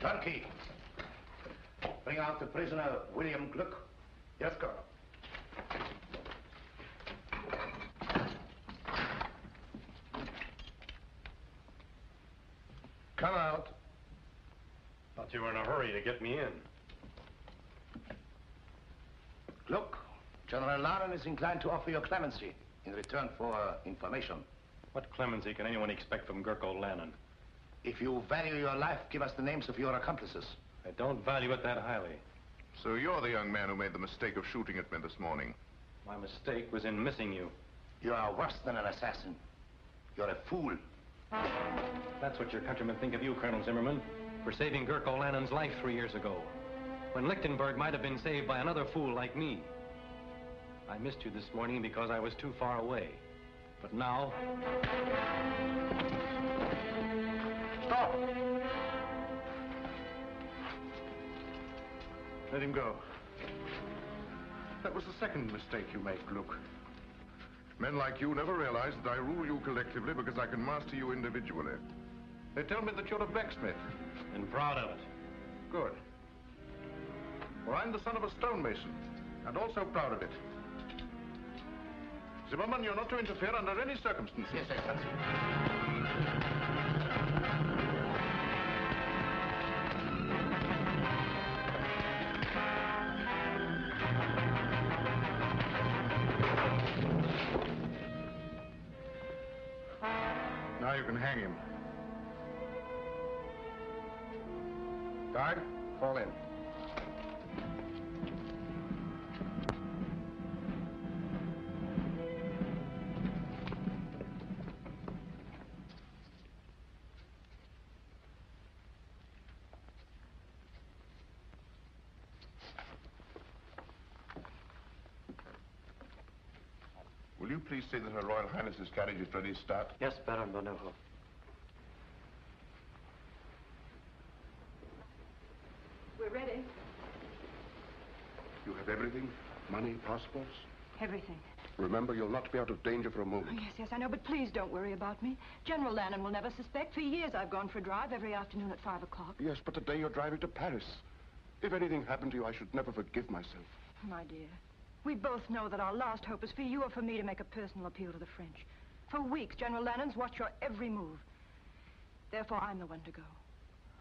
Turkey. Bring out the prisoner, William Gluck. Yes, Colonel. Come out. Thought you were in a hurry to get me in. Look, General Lauren is inclined to offer you clemency in return for information. What clemency can anyone expect from Gurko Lannon? If you value your life, give us the names of your accomplices. I don't value it that highly. So you're the young man who made the mistake of shooting at me this morning. My mistake was in missing you. You are worse than an assassin. You're a fool. That's what your countrymen think of you, Colonel Zimmerman, for saving Gurko Lannon's life 3 years ago, when Lichtenberg might have been saved by another fool like me. I missed you this morning because I was too far away. But now... Stop! Let him go. That was the second mistake you made, Gluck. Men like you never realize that I rule you collectively because I can master you individually. They tell me that you're a blacksmith. And proud of it. Good. Well, I'm the son of a stonemason, and also proud of it. Zimmerman, you're not to interfere under any circumstances. Yes, Excellency. Now you can hang him. Guard, fall in. Will you please say that Her Royal Highness's carriage is ready to start? Yes, Baron Bonoho. We're ready. You have everything? Money, passports? Everything. Remember, you'll not be out of danger for a moment. Oh, yes, I know, but please don't worry about me. General Lannon will never suspect. For years I've gone for a drive every afternoon at 5 o'clock. Yes, but today you're driving to Paris. If anything happened to you, I should never forgive myself. My dear, we both know that our last hope is for you or for me to make a personal appeal to the French. For weeks, General Lannon's watched your every move. Therefore, I'm the one to go.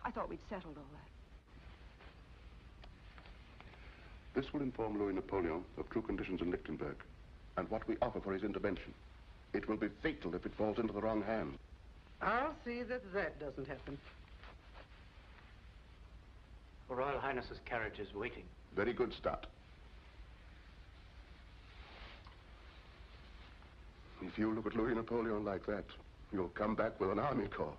I thought we'd settled all that. This will inform Louis Napoleon of true conditions in Lichtenberg and what we offer for his intervention. It will be fatal if it falls into the wrong hands. I'll see that that doesn't happen. Her Royal Highness's carriage is waiting. Very good start. If you look at Louis Napoleon like that, you'll come back with an army corps.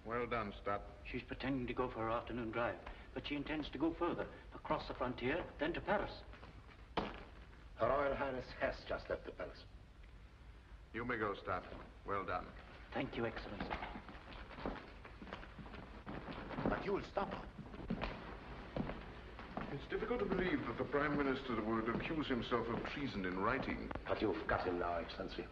Well done, Stott. She's pretending to go for her afternoon drive, but she intends to go further, across the frontier, then to Paris. Her Royal Highness has just left the palace. You may go, Stott. Well done. Thank you, Excellency. But you'll stop. It's difficult to believe that the Prime Minister would accuse himself of treason in writing. But you've got him now, Excellency.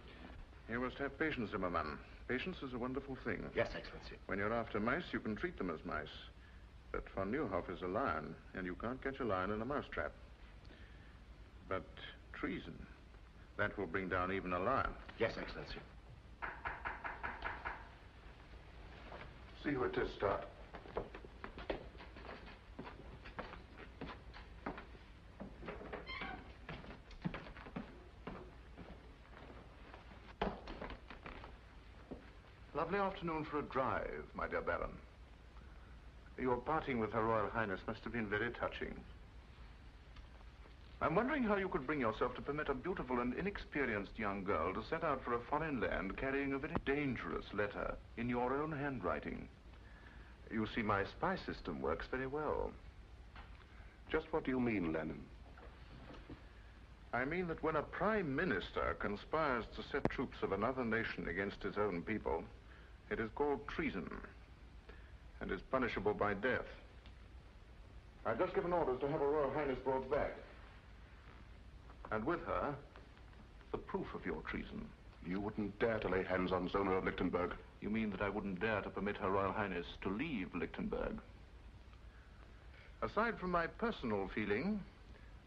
You must have patience, Zimmerman. Patience is a wonderful thing. Yes, Excellency. When you're after mice, you can treat them as mice. But von Neuhoff is a lion, and you can't catch a lion in a mousetrap. But treason, that will bring down even a lion. Yes, Excellency. See who it is, Stott. Lovely afternoon for a drive, my dear Baron. Your parting with Her Royal Highness must have been very touching. I'm wondering how you could bring yourself to permit a beautiful and inexperienced young girl to set out for a foreign land carrying a very dangerous letter in your own handwriting. You see, my spy system works very well. Just what do you mean, Lennon? I mean that when a prime minister conspires to set troops of another nation against his own people, it is called treason and is punishable by death. I've just given orders to have Her Royal Highness brought back. And with her, the proof of your treason. You wouldn't dare to lay hands on Zona of Lichtenberg. You mean that I wouldn't dare to permit Her Royal Highness to leave Lichtenberg? Aside from my personal feeling,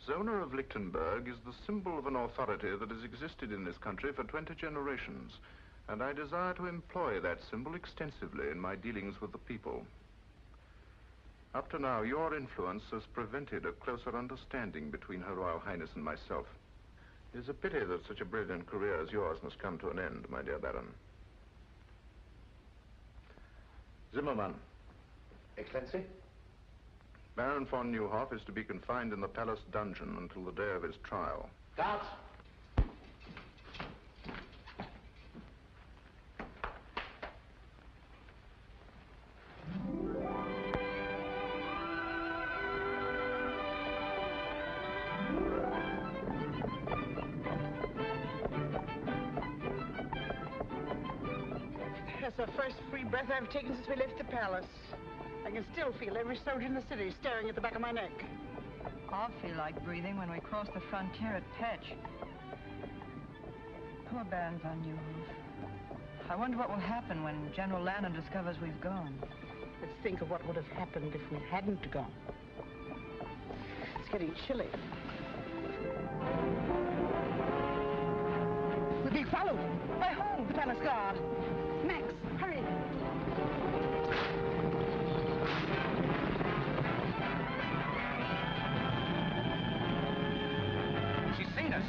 Zona of Lichtenberg is the symbol of an authority that has existed in this country for 20 generations, and I desire to employ that symbol extensively in my dealings with the people. Up to now, your influence has prevented a closer understanding between Her Royal Highness and myself. It is a pity that such a brilliant career as yours must come to an end, my dear Baron. Zimmermann. Excellency? Baron von Neuhoff is to be confined in the palace dungeon until the day of his trial. Guards! That's the first free breath I've taken since we left the palace. I can still feel every soldier in the city staring at the back of my neck. I'll feel like breathing when we cross the frontier at Petch. Poor Baron von Neuhoff. I wonder what will happen when General Lannon discovers we've gone. Let's think of what would have happened if we hadn't gone. It's getting chilly. We're being followed. By whom? The palace guard. Max, hurry. She's seen us.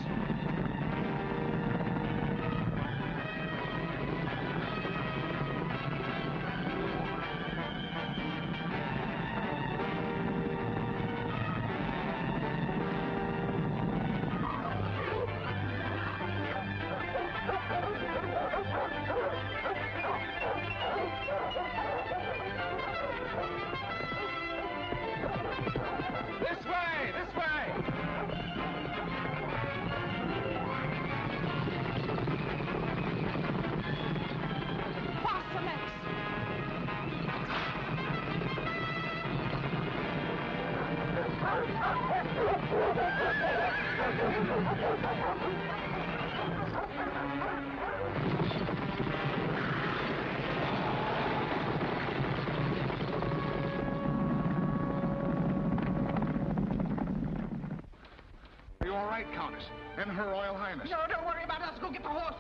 Are you all right, Countess? And Her Royal Highness? No, don't worry about us. Go get the horses.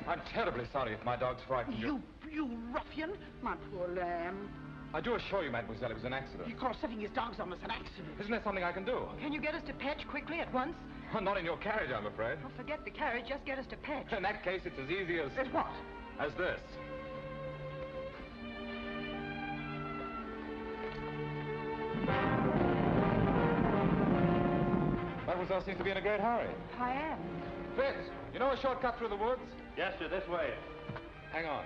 I'm terribly sorry if my dog's frightened you. You ruffian. My poor lamb. I do assure you, mademoiselle, it was an accident. You call setting his dogs on us an accident. Isn't there something I can do? Can you get us to Petch quickly at once? Not in your carriage, I'm afraid. Oh, forget the carriage. Just get us to Petch. In that case, it's as easy as... As what? As this. Mademoiselle seems to be in a great hurry. I am. Fitz, you know a shortcut through the woods? Yes, sir, this way. Hang on.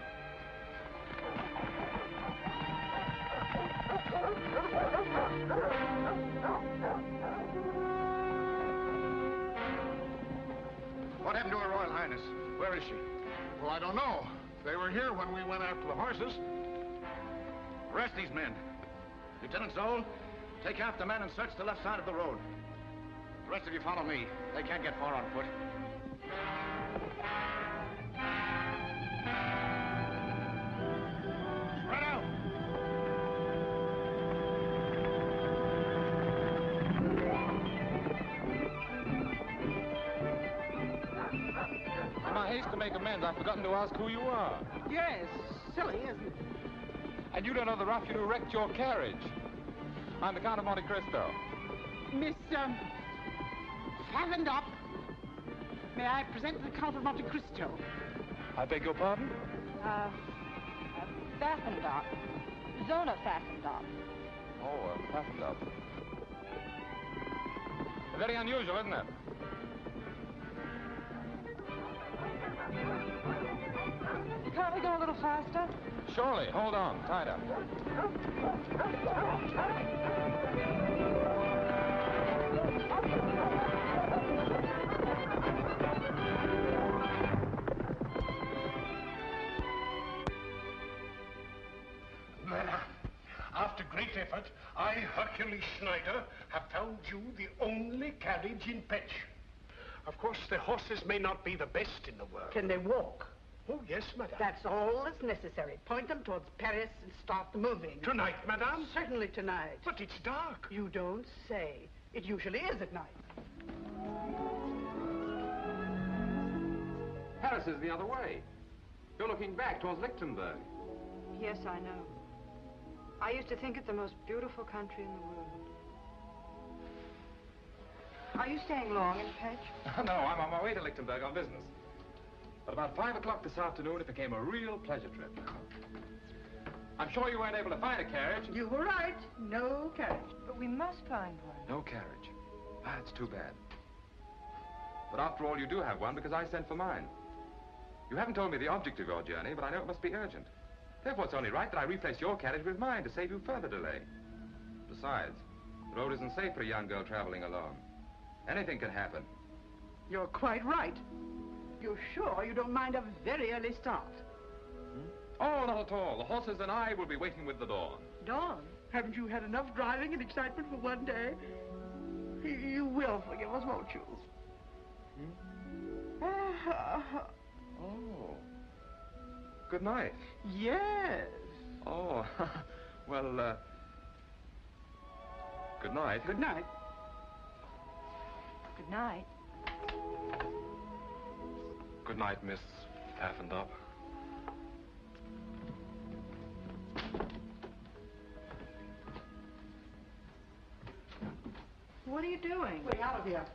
What happened to Her Royal Highness? Where is she? Well, I don't know. They were here when we went after the horses. Arrest these men. Lieutenant Zoll, take half the men and search the left side of the road. The rest of you follow me. They can't get far on foot. Spread out! In my haste to make amends, I've forgotten to ask who you are. Yes, silly, isn't it? And you don't know the ruffian who wrecked your carriage. I'm the Count of Monte Cristo. Miss, Favened up. May I present the Count of Monte Cristo? I beg your pardon? Favened up. Zona fastened up. Oh, fastened up. Very unusual, isn't it? Can't we go a little faster? Surely. Hold on. Tied up. After great effort, I, Hercules Schneider, have found you the only carriage in Petch. Of course, the horses may not be the best in the world. Can they walk? Oh, yes, madame. That's all that's necessary. Point them towards Paris and start the moving. Tonight, madame? Certainly tonight. But it's dark. You don't say. It usually is at night. Paris is the other way. You're looking back towards Lichtenberg. Yes, I know. I used to think it the most beautiful country in the world. Are you staying long in Petch? No, I'm on my way to Lichtenberg on business. But about 5 o'clock this afternoon, it became a real pleasure trip. I'm sure you weren't able to find a carriage. You were right. No carriage. But we must find one. No carriage. Ah, it's too bad. But after all, you do have one because I sent for mine. You haven't told me the object of your journey, but I know it must be urgent. Therefore, it's only right that I replace your carriage with mine to save you further delay. Besides, the road isn't safe for a young girl traveling alone. Anything can happen. You're quite right. You're sure you don't mind a very early start? Oh, not at all. The horses and I will be waiting with the dawn. Dawn? Haven't you had enough driving and excitement for one day? You will forgive us, won't you? Oh. Good night. Yes. Oh, well, good night. Good night. Good night. Good night, Miss Affendop. What are you doing? Way out of here.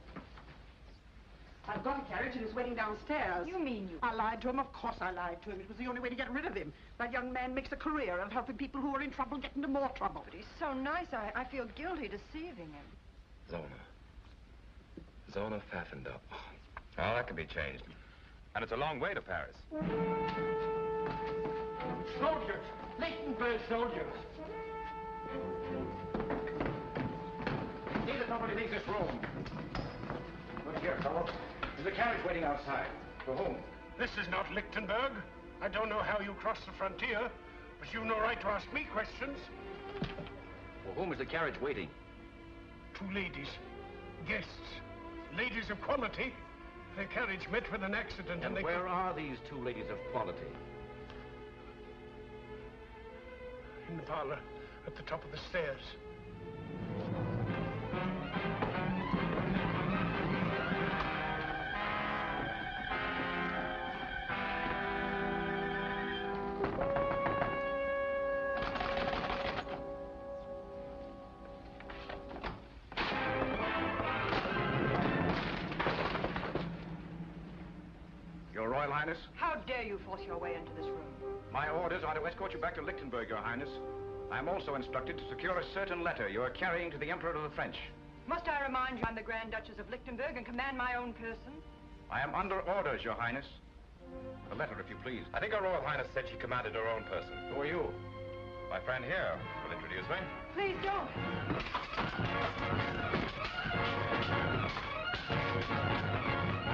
I've got a carriage and it's waiting downstairs. You mean you... I lied to him. Of course I lied to him. It was the only way to get rid of him. That young man makes a career of helping people who are in trouble get into more trouble. But he's so nice, I feel guilty deceiving him. Zona fastened up. Oh, that can be changed. And it's a long way to Paris. Soldiers! Lichtenberg soldiers! See that nobody leaves this room. Look here, fellow. There's a carriage waiting outside. For whom? This is not Lichtenberg. I don't know how you crossed the frontier, but you've no right to ask me questions. For whom is the carriage waiting? 2 ladies. Guests. Ladies of quality. Their carriage met with an accident and they... where are these 2 ladies of quality? In the parlor, at the top of the stairs. Your Royal Highness? How dare you force your way into this room? My orders are to escort you back to Lichtenberg, Your Highness. I am also instructed to secure a certain letter you are carrying to the Emperor of the French. Must I remind you I'm the Grand Duchess of Lichtenberg and command my own person? I am under orders, Your Highness. The letter, if you please. I think Her Royal Highness said she commanded her own person. Who are you? My friend here will introduce me. Please don't.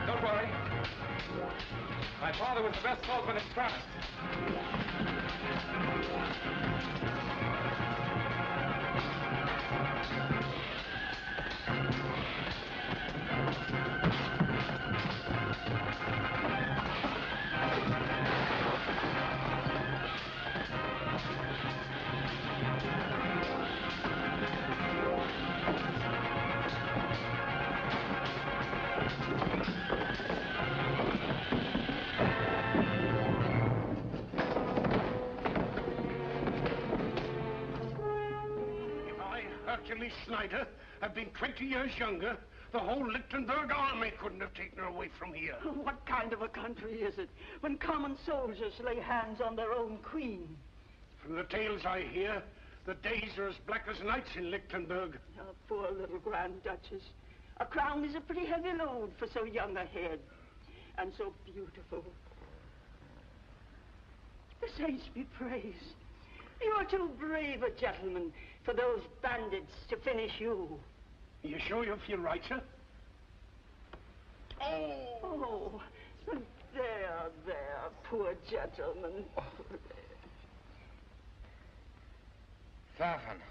Don't worry. My father was the best swordsman in France. Hercules Schneider had been 20 years younger, the whole Lichtenberg army couldn't have taken her away from here. What kind of a country is it when common soldiers lay hands on their own queen? From the tales I hear, the days are as black as nights in Lichtenberg. Oh, poor little Grand Duchess. A crown is a pretty heavy load for so young a head. And so beautiful. The saints be praised. You are too brave a gentleman for those bandits to finish you. You sure you feel right, sir? Oh, there, poor gentleman. Pfaffen.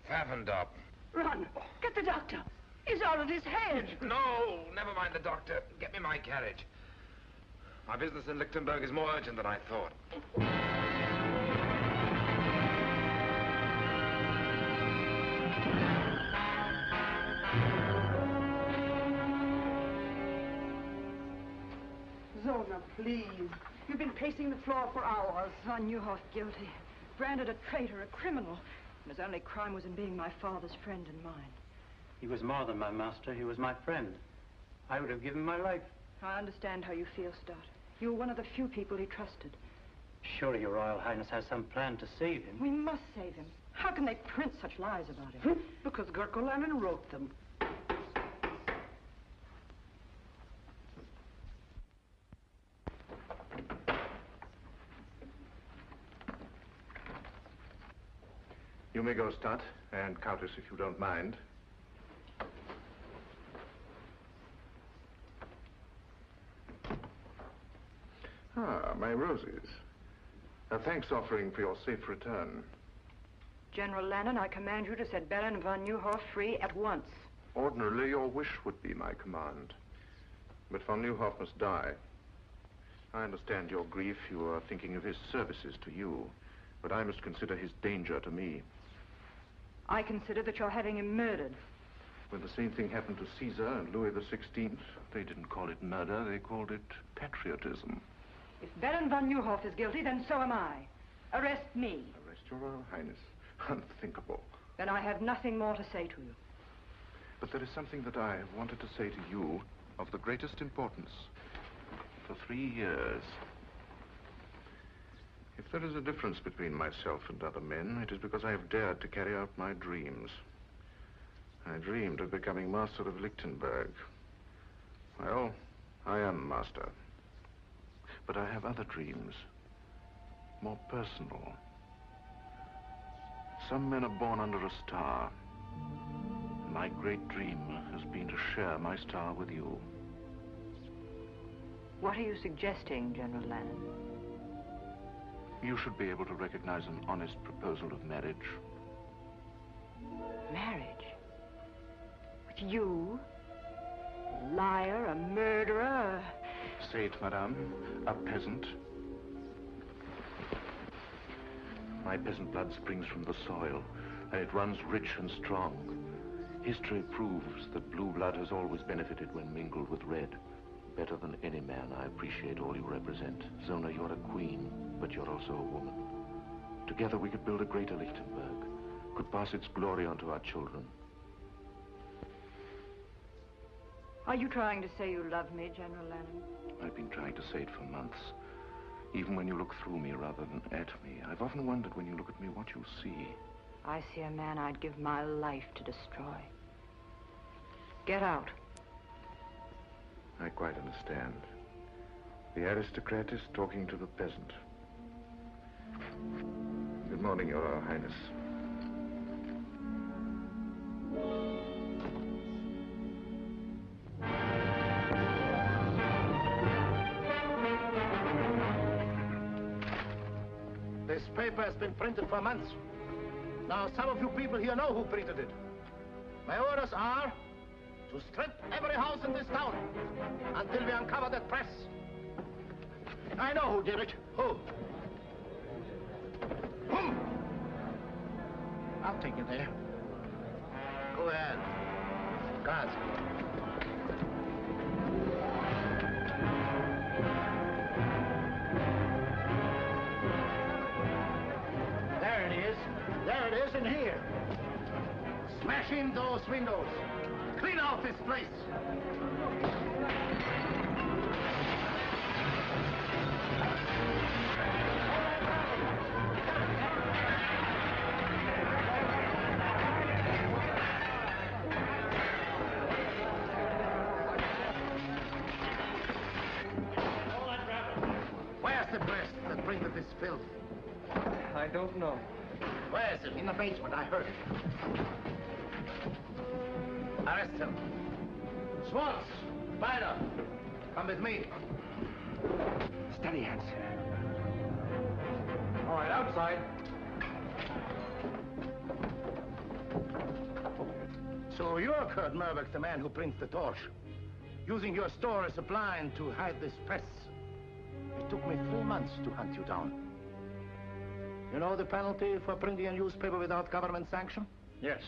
Pfaffendorp. Run, get the doctor. He's out of his head. No, never mind the doctor. Get me my carriage. My business in Lichtenberg is more urgent than I thought. Zona, please. You've been pacing the floor for hours. Von Neuhoff guilty. Branded a traitor, a criminal. And his only crime was in being my father's friend and mine. He was more than my master. He was my friend. I would have given my life. I understand how you feel, Stott. You were one of the few people he trusted. Surely your Royal Highness has some plan to save him. We must save him. How can they print such lies about him? Because Gurko Lenin wrote them. You may go, Stott, and Countess, if you don't mind. Ah, my roses. A thanks offering for your safe return. General Lannon, I command you to set Baron von Neuhoff free at once. Ordinarily, your wish would be my command. But von Neuhoff must die. I understand your grief. You are thinking of his services to you. But I must consider his danger to me. I consider that you're having him murdered. When the same thing happened to Caesar and Louis XVI, they didn't call it murder, they called it patriotism. If Baron von Neuhoff is guilty, then so am I. Arrest me. Arrest your Royal Highness. Unthinkable. Then I have nothing more to say to you. But there is something that I have wanted to say to you of the greatest importance. For 3 years. If there is a difference between myself and other men, it is because I have dared to carry out my dreams. I dreamed of becoming master of Lichtenberg. Well, I am master. But I have other dreams, more personal. Some men are born under a star. My great dream has been to share my star with you. What are you suggesting, General Lannon? You should be able to recognize an honest proposal of marriage. Marriage? With you? A liar, a murderer, Say it, madame. A peasant. My peasant blood springs from the soil, and it runs rich and strong. History proves that blue blood has always benefited when mingled with red. Better than any man, I appreciate all you represent. Zona, you're a queen, but you're also a woman. Together we could build a greater Lichtenberg, could pass its glory on to our children. Are you trying to say you love me, General Lannon? I've been trying to say it for months. Even when you look through me rather than at me, I've often wondered when you look at me what you see. I see a man I'd give my life to destroy. Get out. I quite understand. The aristocrat is talking to the peasant. Good morning, Your Royal Highness. This paper has been printed for months. Now, some of you people here know who printed it. My orders are to strip every house in this town until we uncover that press. I know who did it. Who? Whom? I'll take you there. Go ahead. Guards. There it is in here. Smash in those windows. Clean out this place! Where's the press that printed this filth? I don't know. Where is it? In the basement, I heard it. Arrest him. Schulze, Spider, come with me. Steady, Hans. All right, outside. So you're Kurt Merbeck, the man who prints the torch, using your store as a blind to hide this press. It took me 3 months to hunt you down. You know the penalty for printing a newspaper without government sanction? Yes.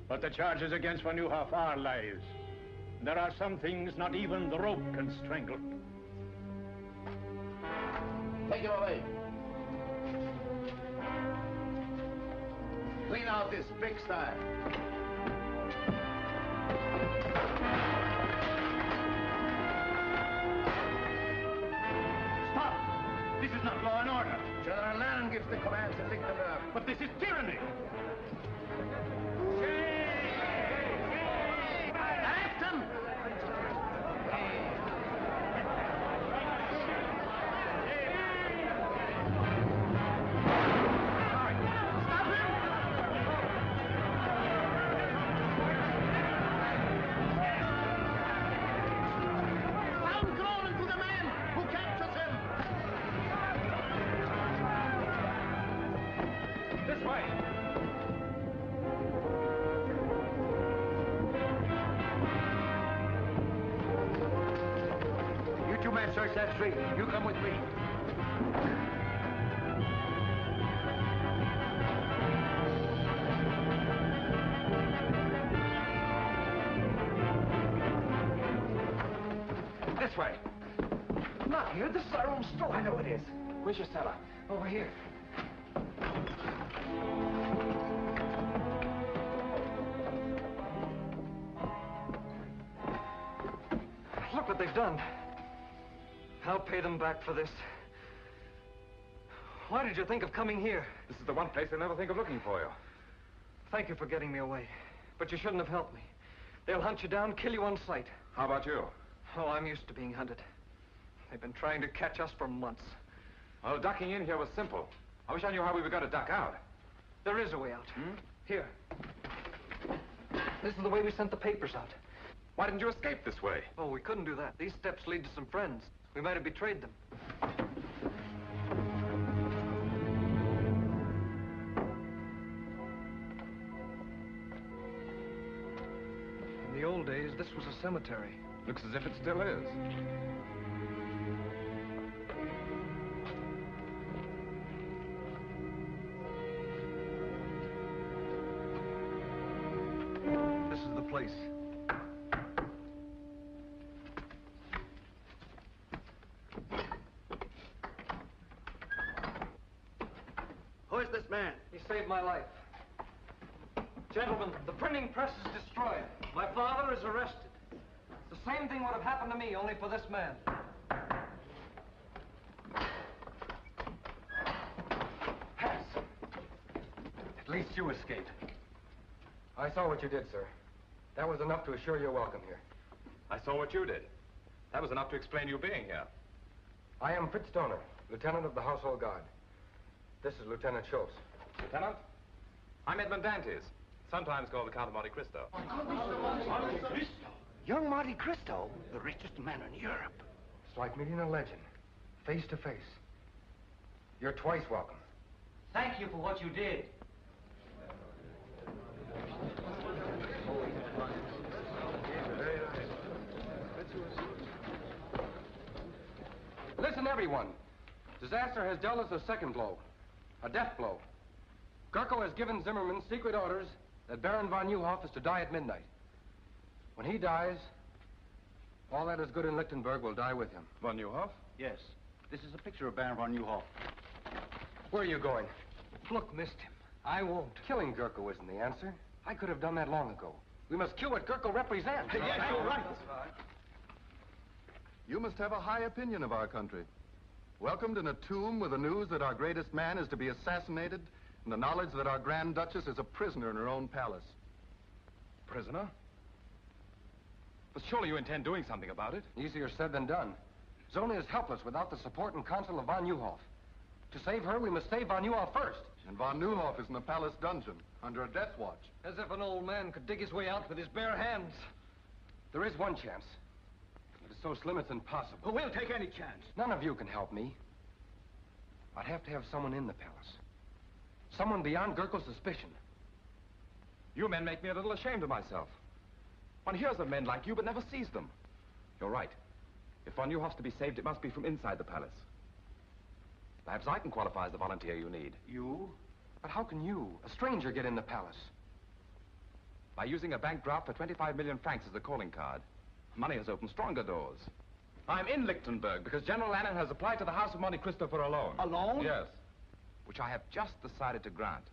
But the charges against Von Neuhoff are lies. There are some things not even the rope can strangle. Take him away. Clean out this pigsty. Stop! This is not law and order. General Lannon gives the commands in Lichtenberg. But this is tyranny. Arrest him! Search that street. You come with me. This way. Not here. This is our own store. I know it is. Where's your cellar? Over here. Look what they've done. I'll pay them back for this. Why did you think of coming here? This is the one place they'll never think of looking for you. Thank you for getting me away. But you shouldn't have helped me. They'll hunt you down, kill you on sight. How about you? Oh, I'm used to being hunted. They've been trying to catch us for months. Well, ducking in here was simple. I wish I knew how we were going to duck out. There is a way out. Here. This is the way we sent the papers out. Why didn't you escape this way? Oh, we couldn't do that. These steps lead to some friends. We might have betrayed them. In the old days, this was a cemetery. Looks as if it still is. This is the place. Who is this man? He saved my life. Gentlemen, the printing press is destroyed. My father is arrested. The same thing would have happened to me, only for this man. Hans! At least you escaped. I saw what you did, sir. That was enough to assure your welcome here. I saw what you did. That was enough to explain you being here. I am Fritz Stoner, Lieutenant of the Household Guard. This is Lieutenant Schulze. Lieutenant? I'm Edmund Dantes, sometimes called the Count of Monte Cristo. Monte Cristo? Young Monte Cristo? The richest man in Europe. It's like meeting a legend, face to face. You're twice welcome. Thank you for what you did. Listen, everyone. Disaster has dealt us a second blow. A death blow. Gurko has given Zimmerman secret orders that Baron von Neuhoff is to die at midnight. When he dies, all that is good in Lichtenberg will die with him. Von Neuhoff? Yes. This is a picture of Baron von Neuhoff. Where are you going? Look, missed him. I won't. Killing Gurko isn't the answer. I could have done that long ago. We must cue what Gurkle represents. Yes, you're right. You must have a high opinion of our country. Welcomed in a tomb with the news that our greatest man is to be assassinated and the knowledge that our Grand Duchess is a prisoner in her own palace. Prisoner? But surely you intend doing something about it? Easier said than done. Zona is helpless without the support and counsel of von Neuhoff. To save her, we must save von Neuhoff first. And von Neuhoff is in the palace dungeon, under a death watch. As if an old man could dig his way out with his bare hands. There is one chance. It is so slim it's impossible. Well, we'll take any chance. None of you can help me. I'd have to have someone in the palace. Someone beyond Gurkle's suspicion. You men make me a little ashamed of myself. One hears of men like you, but never sees them. You're right. If von Neuhoff's to be saved, it must be from inside the palace. Perhaps I can qualify as the volunteer you need. You? But how can you, a stranger, get in the palace? By using a bank draft for 25 million francs as a calling card. Money has opened stronger doors. I'm in Lichtenberg because General Lannon has applied to the House of Monte Cristo for a loan. A loan? Yes. Which I have just decided to grant.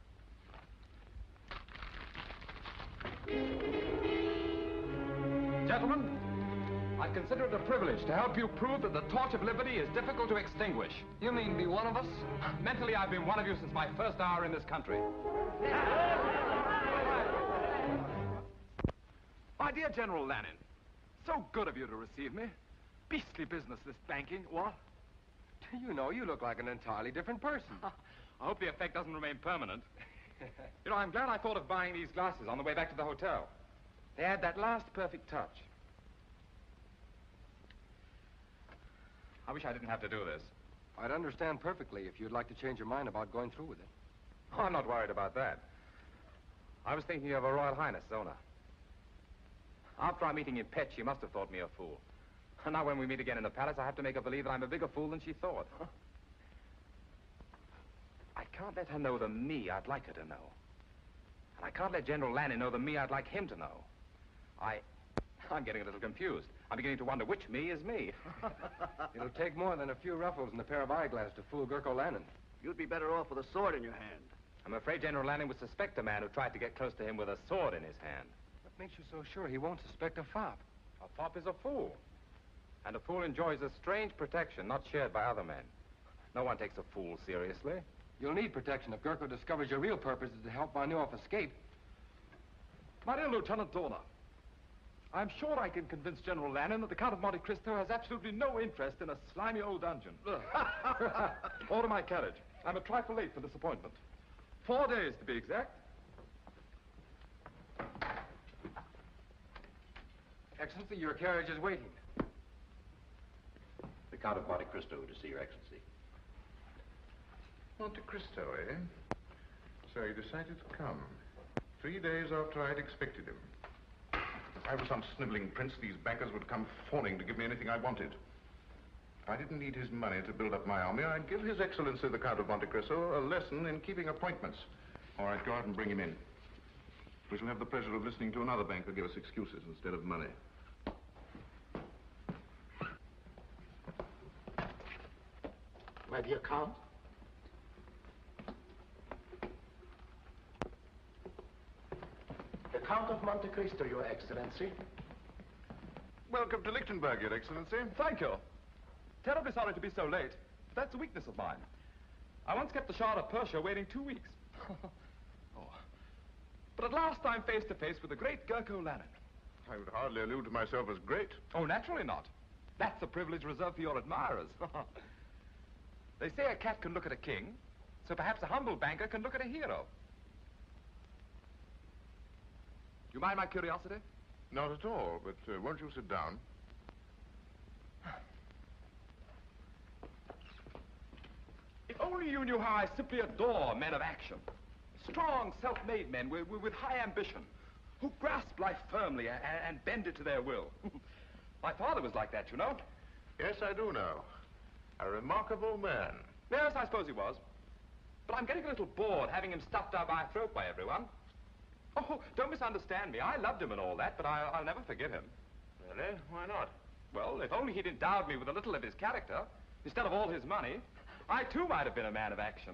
Gentlemen, I consider it a privilege to help you prove that the torch of liberty is difficult to extinguish. You mean be one of us? Mentally, I've been one of you since my first hour in this country. My dear General Lannon, so good of you to receive me. Beastly business, this banking, what? Do you know, you look like an entirely different person. I hope the effect doesn't remain permanent. You know, I'm glad I thought of buying these glasses on the way back to the hotel. They add that last perfect touch. I wish I didn't have to do this. I'd understand perfectly if you'd like to change your mind about going through with it. Oh, I'm not worried about that. I was thinking of Her Royal Highness, Zona. After our meeting in Pet, she must have thought me a fool. And now when we meet again in the palace, I have to make her believe that I'm a bigger fool than she thought. I can't let her know the me I'd like her to know. And I can't let General Lannon know the me I'd like him to know. I'm getting a little confused. I'm beginning to wonder which me is me. It'll take more than a few ruffles and a pair of eyeglasses to fool Gurkle Lannon. You'd be better off with a sword in your hand. I'm afraid General Lannon would suspect a man who tried to get close to him with a sword in his hand. What makes you so sure he won't suspect a fop? A fop is a fool. And a fool enjoys a strange protection not shared by other men. No one takes a fool seriously. You'll need protection if Gurkle discovers your real purpose is to help von Neuhoff escape. My dear Lieutenant Dorner, I'm sure I can convince General Lannon that the Count of Monte Cristo has absolutely no interest in a slimy old dungeon. Order my carriage. I'm a trifle late for this appointment. 4 days, to be exact. Excellency, your carriage is waiting. The Count of Monte Cristo to see Your Excellency. Monte Cristo, eh? So he decided to come. 3 days after I'd expected him. If I was some sniveling prince, these bankers would come fawning to give me anything I wanted. If I didn't need his money to build up my army, I'd give His Excellency the Count of Monte Cristo a lesson in keeping appointments. Or I'd go out and bring him in. We shall have the pleasure of listening to another banker give us excuses instead of money. My dear Count. The Count of Monte Cristo, Your Excellency. Welcome to Lichtenberg, Your Excellency. Thank you. Terribly sorry to be so late, but that's a weakness of mine. I once kept the Shah of Persia waiting 2 weeks. Oh. But at last I'm face to face with the great Gurkle Lannon. I would hardly allude to myself as great. Oh, naturally not. That's a privilege reserved for your admirers. They say a cat can look at a king, so perhaps a humble banker can look at a hero. You mind my curiosity? Not at all, but won't you sit down? If only you knew how I simply adore men of action. Strong, self-made men with high ambition, who grasp life firmly and bend it to their will. My father was like that, you know. Yes, I do know. A remarkable man. Yes, I suppose he was. But I'm getting a little bored having him stuffed down my throat by everyone. Oh, don't misunderstand me. I loved him and all that, but I'll never forgive him. Really? Why not? Well, if only he'd endowed me with a little of his character, instead of all his money, I too might have been a man of action.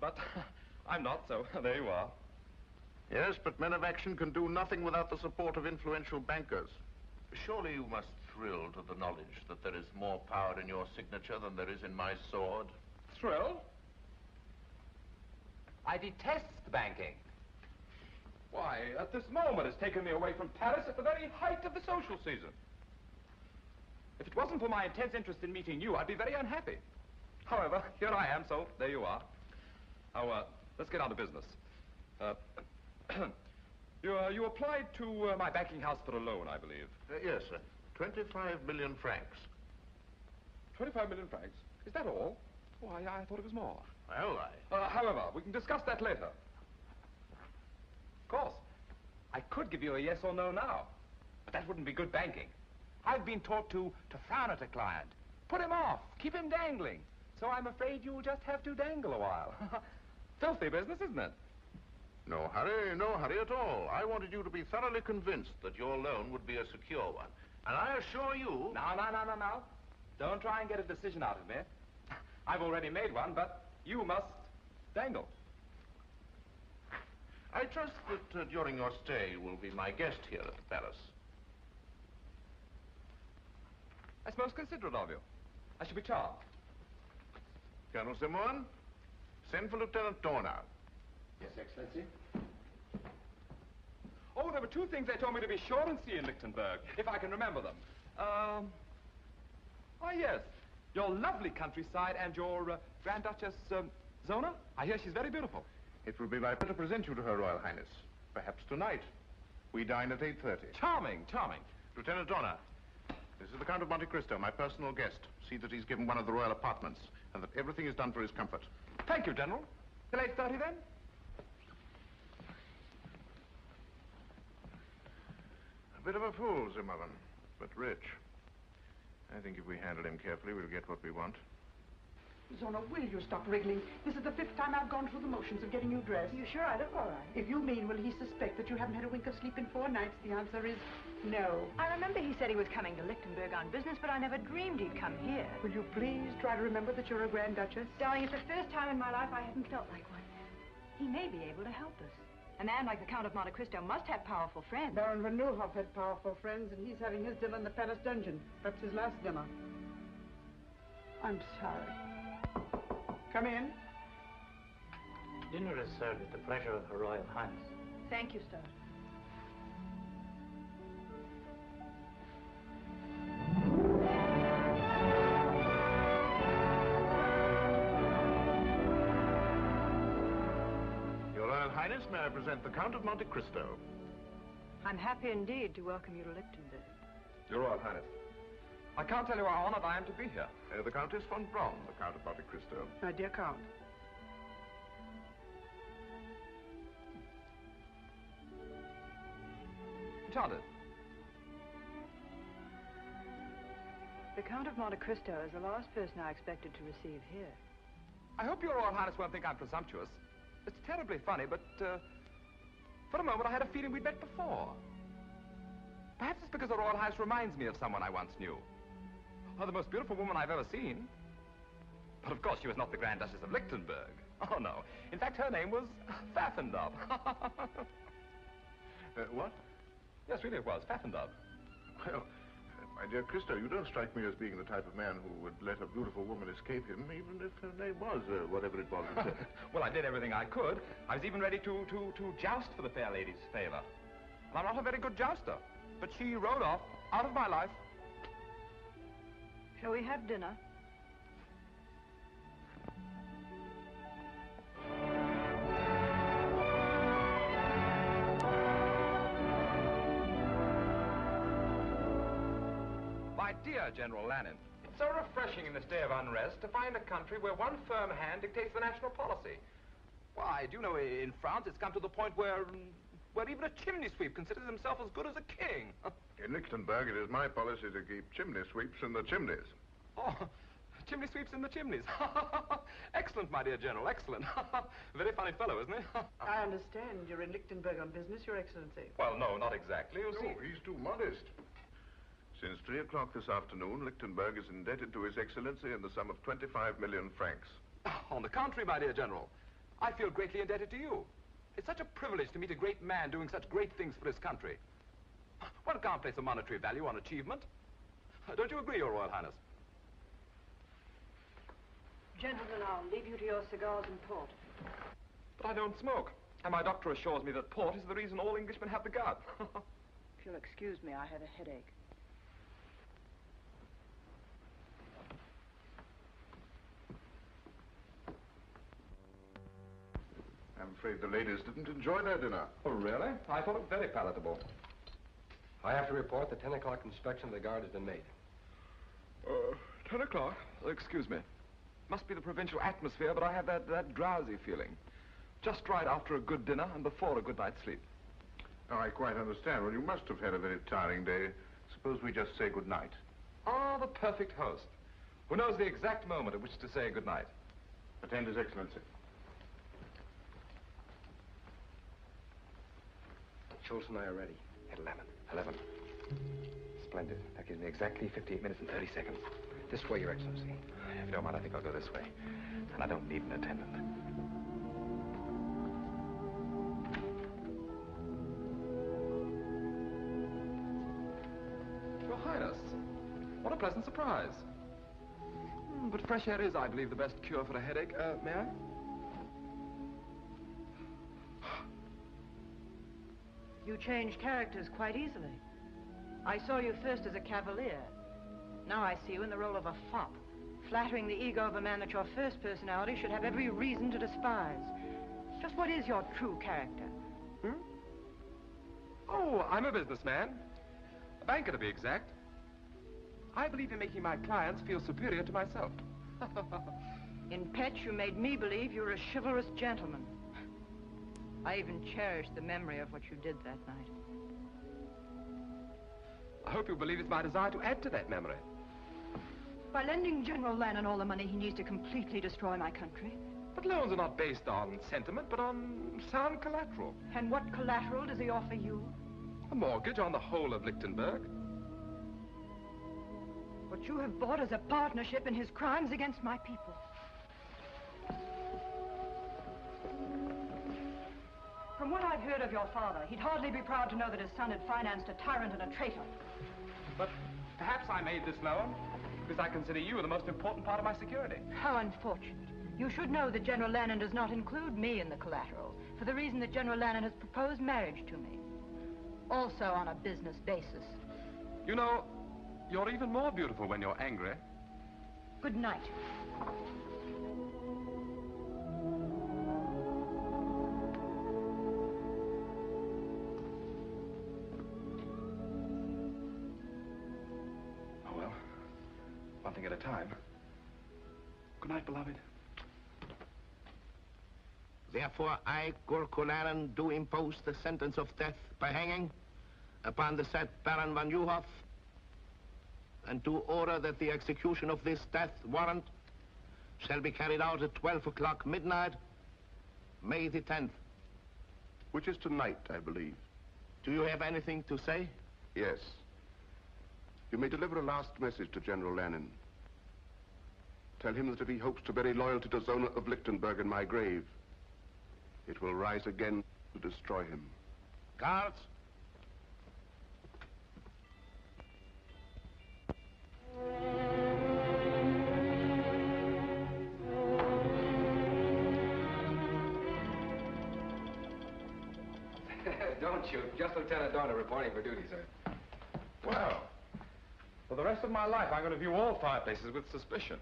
But I'm not, so there you are. Yes, but men of action can do nothing without the support of influential bankers. Surely you must thrill to the knowledge that there is more power in your signature than there is in my sword. Thrill? I detest banking. Why, at this moment, it's taken me away from Paris at the very height of the social season. If it wasn't for my intense interest in meeting you, I'd be very unhappy. However, here I am, so there you are. Now, let's get on to business. You applied to my banking house for a loan, I believe. Yes, sir. 25 million francs. 25 million francs? Is that all? Oh, I thought it was more. Well, however, we can discuss that later. Of course, I could give you a yes or no now, but that wouldn't be good banking. I've been taught to frown at a client, put him off, keep him dangling. So I'm afraid you'll just have to dangle a while. Filthy business, isn't it? no hurry at all. I wanted you to be thoroughly convinced that your loan would be a secure one. And I assure you... No. Don't try and get a decision out of me. I've already made one, but you must dangle. I trust that during your stay you will be my guest here at the palace. That's most considerate of you. I shall be charmed. Colonel Simon, send for Lieutenant Dorner. Yes, Excellency. Oh, there were two things they told me to be sure and see in Lichtenberg, if I can remember them. Oh, yes. Your lovely countryside and your Grand Duchess, Zona. I hear she's very beautiful. It will be my pleasure to present you to Her Royal Highness. Perhaps tonight. We dine at 8:30. Charming. Lieutenant Dorner, this is the Count of Monte Cristo, my personal guest. See that he's given one of the royal apartments, and that everything is done for his comfort. Thank you, General. Till 8:30, then? A bit of a fool, Zimmerman, but rich. I think if we handle him carefully, we'll get what we want. Zona, will you stop wriggling? This is the 5th time I've gone through the motions of getting you dressed. You sure I look all right? If you mean, will he suspect that you haven't had a wink of sleep in 4 nights, the answer is no. I remember he said he was coming to Lichtenberg on business, but I never dreamed he'd come here. Will you please try to remember that you're a Grand Duchess? Darling, it's the first time in my life I haven't felt like one. He may be able to help us. A man like the Count of Monte Cristo must have powerful friends. Baron Van Nieuwhof had powerful friends, and he's having his dinner in the palace dungeon. Perhaps his last dinner. I'm sorry. Come in. Dinner is served at the pleasure of Her Royal Highness. Thank you, sir. Your Royal Highness, may I present the Count of Monte Cristo? I'm happy indeed to welcome you to Lichtenberg. Your Royal Highness, I can't tell you how honored I am to be here. The Countess von Braun, the Count of Monte Cristo. My dear Count. Enchanted. The Count of Monte Cristo is the last person I expected to receive here. I hope Your Royal Highness won't think I'm presumptuous. It's terribly funny, but for a moment I had a feeling we'd met before. Perhaps it's because the Royal Highness reminds me of someone I once knew. Oh, the most beautiful woman I've ever seen. But of course she was not the Grand Duchess of Lichtenberg. Oh, no. In fact, her name was Pfaffendub. What? Yes, really it was, Pfaffendub. Well, my dear Cristo, you don't strike me as being the type of man who would let a beautiful woman escape him, even if her name was whatever it was. Well, I did everything I could. I was even ready to joust for the fair lady's favor. And I'm not a very good jouster, but she rode off out of my life. Shall we have dinner? My dear General Lannon, it's so refreshing in this day of unrest to find a country where one firm hand dictates the national policy. Why, do you know, in France it's come to the point where even a chimney sweep considers himself as good as a king. In Lichtenberg, it is my policy to keep chimney sweeps in the chimneys. Oh, chimney sweeps in the chimneys. Excellent, my dear General, excellent. Very funny fellow, isn't he? I understand you're in Lichtenberg on business, Your Excellency. Well, no, not exactly, you see. No, he's too modest. Since 3 o'clock this afternoon, Lichtenberg is indebted to His Excellency in the sum of 25 million francs. On the contrary, my dear General, I feel greatly indebted to you. It's such a privilege to meet a great man doing such great things for his country. One can't place a monetary value on achievement. Don't you agree, Your Royal Highness? Gentlemen, I'll leave you to your cigars and port. But I don't smoke. And my doctor assures me that port is the reason all Englishmen have the gout. If you'll excuse me, I have a headache. I'm afraid the ladies didn't enjoy their dinner. Oh, really? I thought it very palatable. I have to report the 10 o'clock inspection of the guard has been made. 10 o'clock? Excuse me. Must be the provincial atmosphere, but I have that drowsy feeling. Just right after a good dinner and before a good night's sleep. Oh, I quite understand. Well, you must have had a very tiring day. Suppose we just say good night. Ah, the perfect host, who knows the exact moment at which to say good night. Attend His Excellency. Schulze and I are ready. At 11. 11. Splendid. That gives me exactly 58 minutes and 30 seconds. This way, Your Excellency. If you don't mind, I think I'll go this way. And I don't need an attendant. Your Highness, what a pleasant surprise. But fresh air is, I believe, the best cure for a headache. May I? You change characters quite easily. I saw you first as a cavalier. Now I see you in the role of a fop, flattering the ego of a man that your first personality should have every reason to despise. Just what is your true character? Oh, I'm a businessman. A banker, to be exact. I believe in making my clients feel superior to myself. In Petch, you made me believe you were a chivalrous gentleman. I even cherish the memory of what you did that night. I hope you believe it's my desire to add to that memory. By lending General Lannon all the money he needs to completely destroy my country. But loans are not based on sentiment, but on sound collateral. And what collateral does he offer you? A mortgage on the whole of Lichtenberg. What you have bought is a partnership in his crimes against my people. From what I've heard of your father, he'd hardly be proud to know that his son had financed a tyrant and a traitor. But perhaps I made this loan because I consider you the most important part of my security. How unfortunate. You should know that General Lannon does not include me in the collateral, for the reason that General Lannon has proposed marriage to me. Also on a business basis. You know, you're even more beautiful when you're angry. Good night. Oh, well, one thing at a time. Good night, beloved. Therefore, I, Gurko Lannon, do impose the sentence of death by hanging upon the said Baron von Nieuwhof, and do order that the execution of this death warrant shall be carried out at 12 o'clock midnight, May the 10th. Which is tonight, I believe. Do you have anything to say? Yes. You may deliver a last message to General Lannon. Tell him that if he hopes to bury loyalty to Zona of Lichtenberg in my grave, it will rise again to destroy him. Guards. Don't shoot. Just Lieutenant Dorner reporting for duty, sir. Well, for the rest of my life, I'm going to view all fireplaces with suspicion.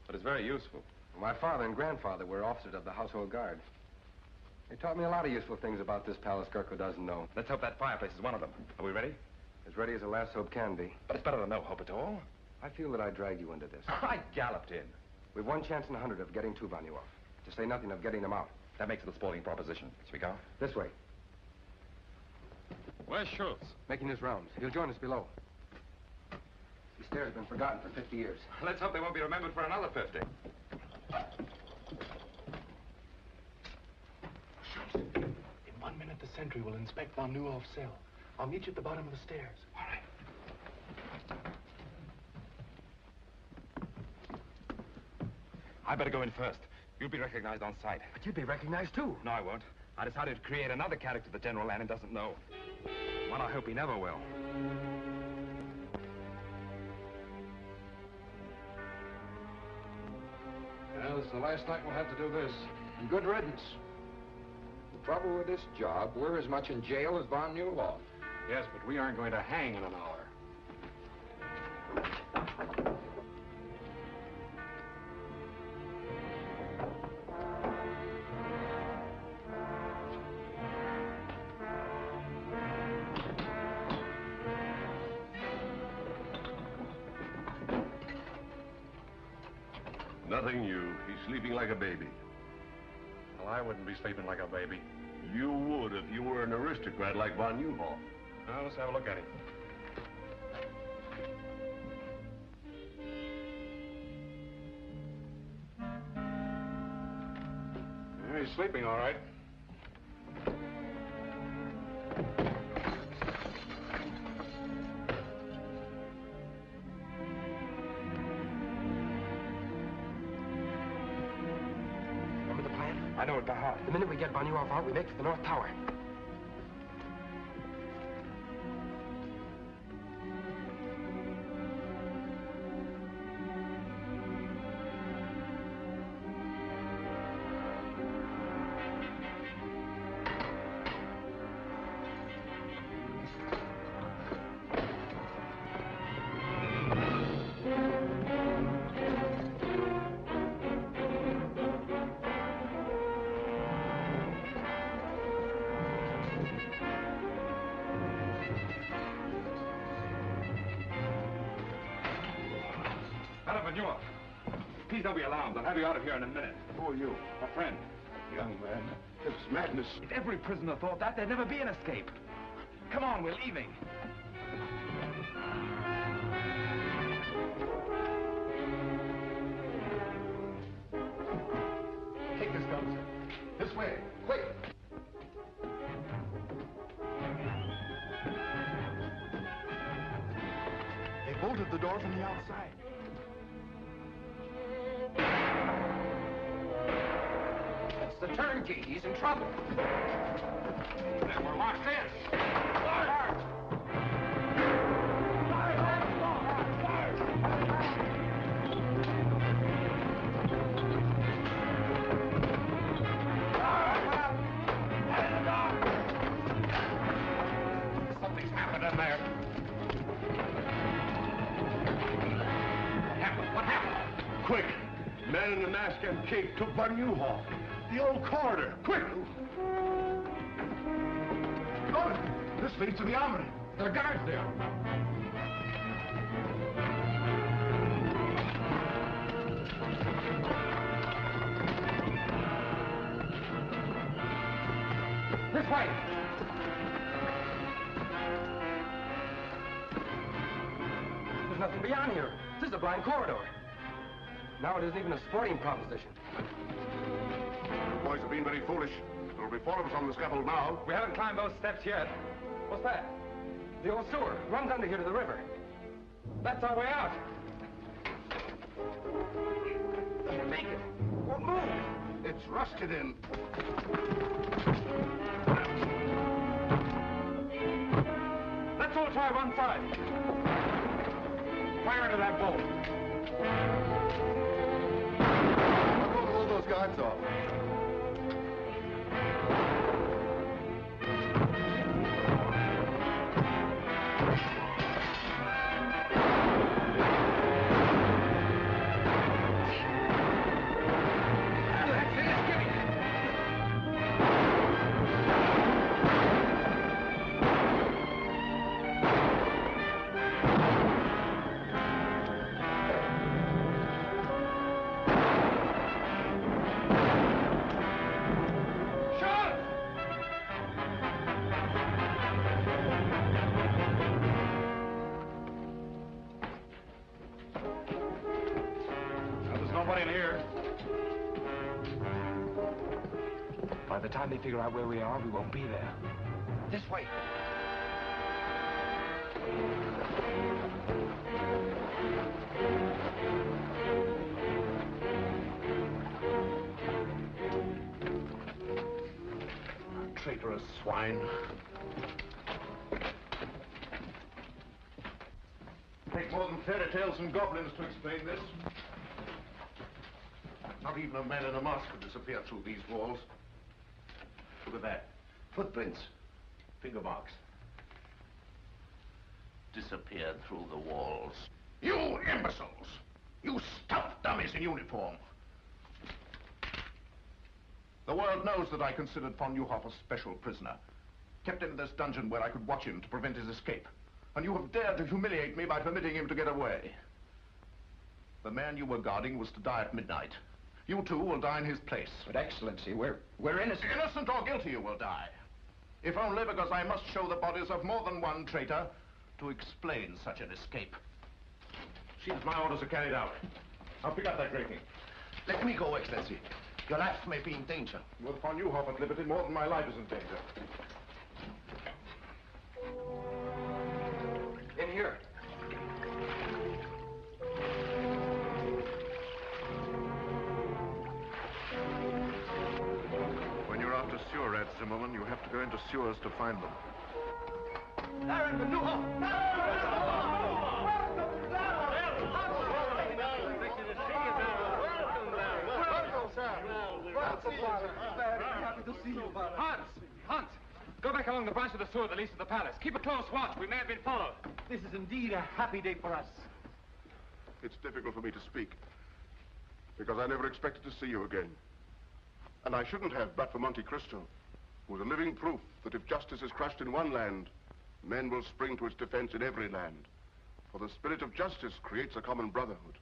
But it's very useful. My father and grandfather were officers of the household guard. They taught me a lot of useful things about this palace Gurko doesn't know. Let's hope that fireplace is one of them. Are we ready? As ready as a last hope can be. But it's better than no hope at all. I feel that I dragged you into this. I galloped in. We've one chance in 100 of getting two von Nieuwhof. To say nothing of getting them out. That makes it a sporting proposition. Shall we go? This way. Where's Schulze? Making his rounds. He'll join us below. These stairs have been forgotten for 50 years. Let's hope they won't be remembered for another 50. Schulze, in 1 minute the sentry will inspect von Nieuwhof's cell. I'll meet you at the bottom of the stairs. All right. I better go in first. You'll be recognized on sight. But you'd be recognized, too. No, I won't. I decided to create another character that General Lannon doesn't know. One I hope he never will. Well, this is the last night we'll have to do this. And good riddance. The trouble with this job, we're as much in jail as von Newhoff. Yes, but we aren't going to hang in an hour. Nothing new. He's sleeping like a baby. Well, I wouldn't be sleeping like a baby. You would if you were an aristocrat like von Newhoff. Now, let's have a look at him. Yeah, he's sleeping all right. I know it by heart. The minute we get von Newhoff out, we make for the North Tower. Please don't be alarmed. I'll have you out of here in a minute. Who are you? A friend. Young man, this is madness. If every prisoner thought that, there'd never be an escape. Come on, we're leaving. Take this gun, sir. This way. Quick. They bolted the door from the outside. It's the turnkey. He's in trouble. Then we're locked in. Something's happened in there. What happened? Quick. Man in the mask and cape took von Newhoff. The old corridor. Quick. Go. This leads to the armory. There are guards there. This way. There's nothing beyond here. This is a blind corridor. Now it isn't even a sporting proposition. The boys have been very foolish. There'll be 4 of us on the scaffold now. We haven't climbed those steps yet. What's that? The old sewer. Runs under here to the river. That's our way out. Doesn't make it. Won't move. It's rusted in. Let's all try one side. Fire into that bolt. I'll go hold those guards off. By the time they figure out where we are, we won't be there. This way. traitorous swine. Take more than fairy tales and goblins to explain this. Not even a man in a mask could disappear through these walls. Look at that. Footprints. Finger marks. Disappeared through the walls. You imbeciles! You stuffed dummies in uniform! The world knows that I considered von Neuhoff a special prisoner. Kept him in this dungeon where I could watch him to prevent his escape. And you have dared to humiliate me by permitting him to get away. The man you were guarding was to die at midnight. You too will die in his place. But Excellency, we're innocent. Innocent or guilty you will die. If only because I must show the bodies of more than one traitor to explain such an escape. See that my orders are carried out. Now pick up that grating. Let me go, Excellency. Your life may be in danger. With von Neuhoff at liberty, more than my life is in danger. In here. When you're after sewer rats, Zimmerman, you have to go into sewers to find them. Hans! Go back along the branch of the sewer that leads to the palace. Keep a close watch. We may have been followed. This is indeed a happy day for us. It's difficult for me to speak, because I never expected to see you again. And I shouldn't have, but for Monte Cristo, who was a living proof that if justice is crushed in one land, men will spring to its defense in every land. For the spirit of justice creates a common brotherhood.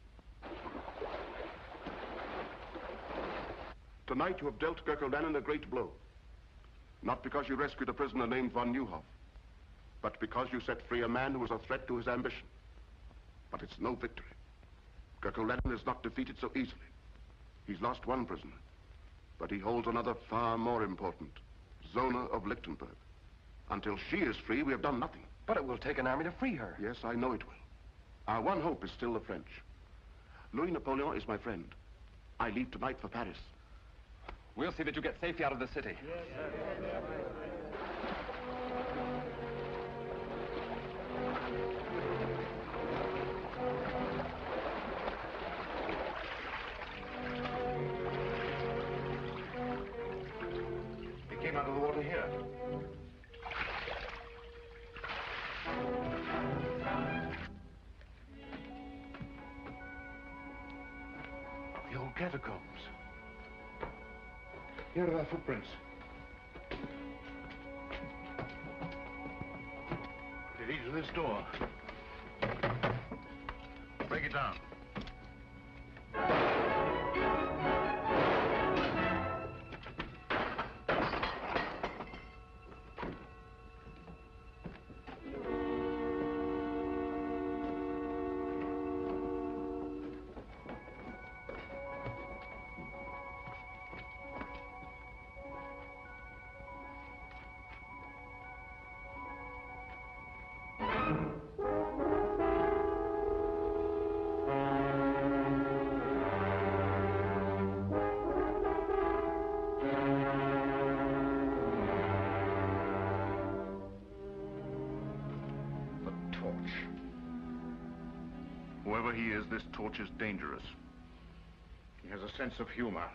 Tonight you have dealt Gerkolainen a great blow. Not because you rescued a prisoner named von Neuhoff, but because you set free a man who was a threat to his ambition. But it's no victory. Gerkolainen is not defeated so easily. He's lost one prisoner, but he holds another far more important, Zona of Lichtenberg. Until she is free, we have done nothing. But it will take an army to free her. Yes, I know it will. Our one hope is still the French. Louis Napoleon is my friend. I leave tonight for Paris. We'll see that you get safely out of the city. He came out of the water here. The old catacombs. Here are our footprints. It leads to this door. Break it down. Whoever he is, this torch is dangerous. He has a sense of humor.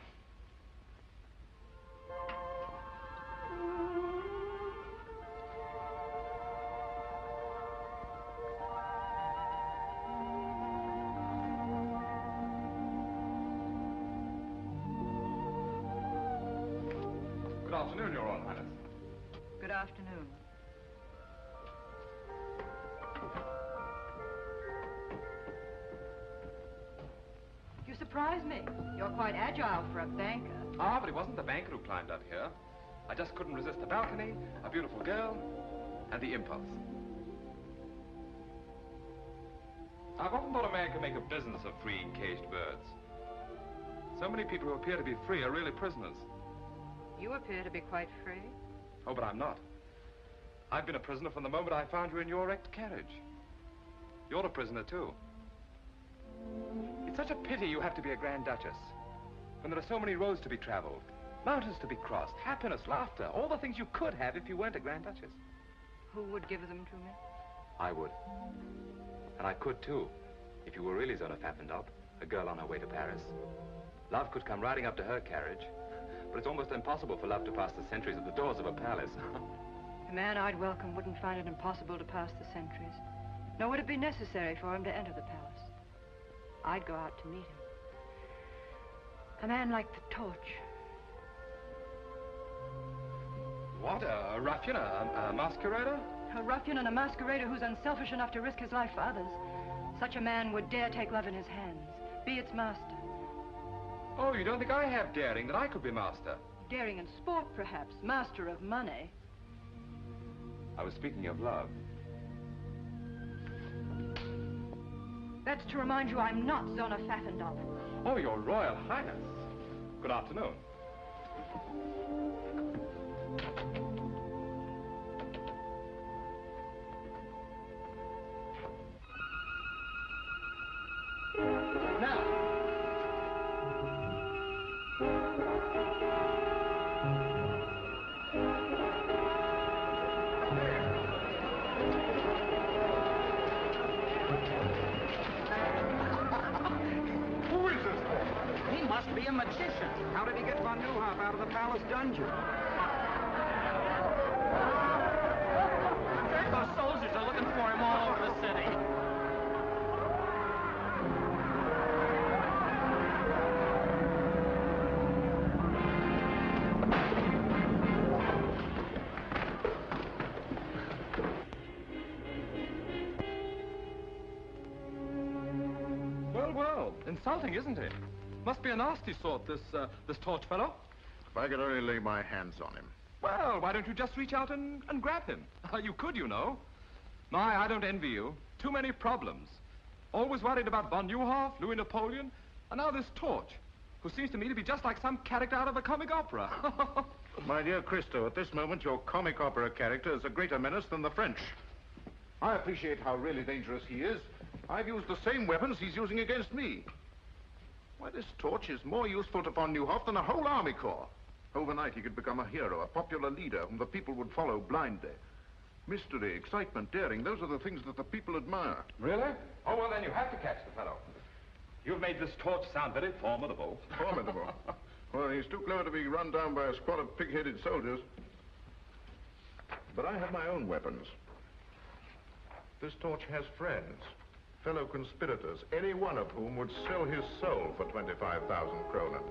Good afternoon, Your Royal Highness. Good afternoon. You surprise me. You're quite agile for a banker. Ah, but it wasn't the banker who climbed up here. I just couldn't resist the balcony, a beautiful girl, and the impulse. I've often thought a man could make a business of freeing caged birds. So many people who appear to be free are really prisoners. You appear to be quite free. Oh, but I'm not. I've been a prisoner from the moment I found you in your wrecked carriage. You're a prisoner, too. It's such a pity you have to be a Grand Duchess, when there are so many roads to be traveled, Mountains to be crossed, happiness, laughter, all the things you could have if you weren't a Grand Duchess. Who would give them to me? I would. And I could, too, if you were really Zona Pfaffendaub, a girl on her way to Paris. Love could come riding up to her carriage, but it's almost impossible for love to pass the sentries at the doors of a palace. The man I'd welcome wouldn't find it impossible to pass the sentries, nor would it be necessary for him to enter the palace. I'd go out to meet him. A man like the torch. What, a ruffian, a masquerader? A ruffian and a masquerader who's unselfish enough to risk his life for others. Such a man would dare take love in his hands, be its master. Oh, you don't think I have daring, that I could be master? Daring in sport, perhaps. Master of money. I was speaking of love. That's to remind you I'm not Zona Pfaffendaub. Oh, Your Royal Highness. Good afternoon. Be a magician. How did he get von Neuhoff out of the palace dungeon? Those soldiers are looking for him all over the city. Well, well, insulting, isn't it? Must be a nasty sort, this torch fellow. If I could only lay my hands on him. Well, why don't you just reach out and grab him? You could, you know. My, I don't envy you. Too many problems. Always worried about von Neuhoff, Louis Napoleon, and now this torch, who seems to me to be just like some character out of a comic opera. My dear Cristo, at this moment, your comic opera character is a greater menace than the French. I appreciate how really dangerous he is. I've used the same weapons he's using against me. Why, this torch is more useful to von Neuhoff than a whole army corps. Overnight, he could become a hero, a popular leader whom the people would follow blindly. Mystery, excitement, daring, those are the things that the people admire. Really? Oh, well, then you have to catch the fellow. You've made this torch sound very formidable. Formidable? Well, he's too clever to be run down by a squad of pig-headed soldiers. But I have my own weapons. This torch has friends. Fellow conspirators, any one of whom would sell his soul for 25,000 kronen.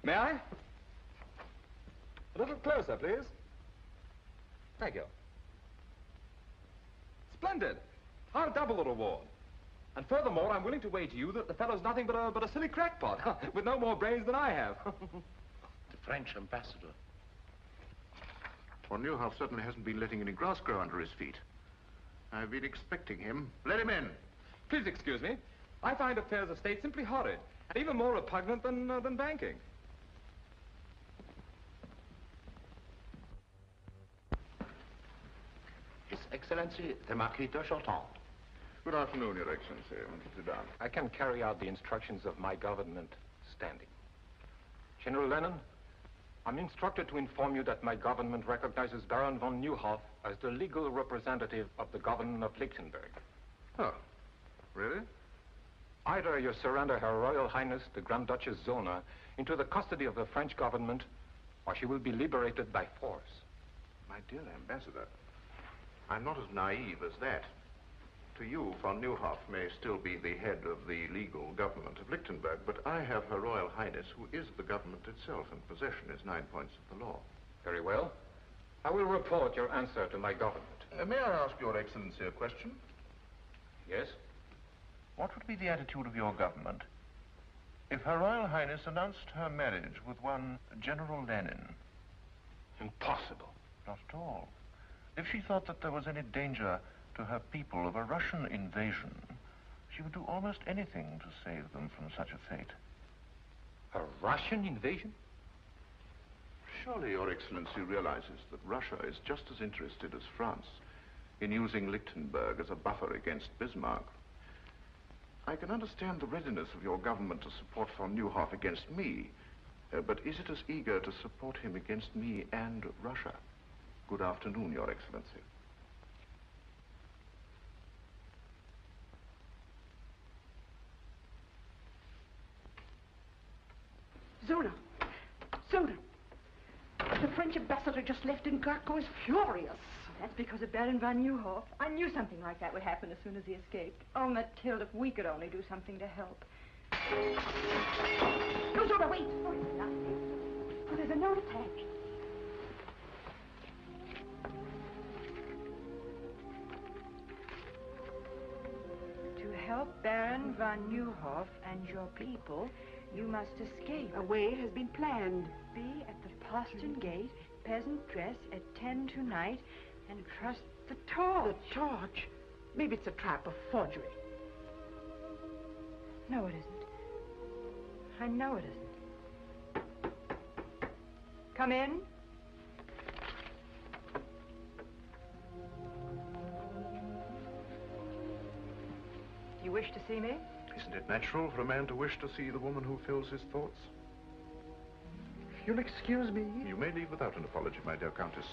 May I? A little closer, please. Thank you. Splendid. I'll double the reward. And furthermore, I'm willing to wager you that the fellow's nothing but a silly crackpot, with no more brains than I have. The French ambassador. Von Neuhoff certainly hasn't been letting any grass grow under his feet. I've been expecting him. Let him in. Please excuse me. I find affairs of state simply horrid, and even more repugnant than banking. His Excellency, the Marquis de Chauton. Good afternoon, Your Excellency. Sit down. I can carry out the instructions of my government standing. General Lennon, I'm instructed to inform you that my government recognizes Baron von Neuhoff as the legal representative of the government of Lichtenberg. Oh, really? Either you surrender Her Royal Highness, the Grand Duchess Zona, into the custody of the French government, or she will be liberated by force. My dear Ambassador, I'm not as naive as that. To you, von Neuhoff may still be the head of the legal government of Lichtenberg, but I have Her Royal Highness, who is the government itself, and possession is 9 points of the law. Very well. I will report your answer to my government. May I ask Your Excellency a question? Yes? What would be the attitude of your government if Her Royal Highness announced her marriage with one General Lenin? Impossible. Not at all. If she thought that there was any danger to her people of a Russian invasion, she would do almost anything to save them from such a fate. A Russian invasion? Surely Your Excellency realizes that Russia is just as interested as France in using Lichtenberg as a buffer against Bismarck. I can understand the readiness of your government to support von Neuhoff against me, but is it as eager to support him against me and Russia? Good afternoon, Your Excellency. Zona! Zona! The French ambassador just left and Garko is furious. That's because of Baron von Neuhoff. I knew something like that would happen as soon as he escaped. Oh, Mathilde, if we could only do something to help. No, Zona, wait! Oh, it's nothing. Oh, there's a note attached. To help Baron von Neuhoff and your people, you must escape. A way has been planned. Be at the postern gate, peasant dress, at 10 tonight, and trust the torch. The torch? Maybe it's a trap, a forgery. No, it isn't. I know it isn't. Come in. You wish to see me? Isn't it natural for a man to wish to see the woman who fills his thoughts? You'll excuse me? You may leave without an apology, my dear Countess.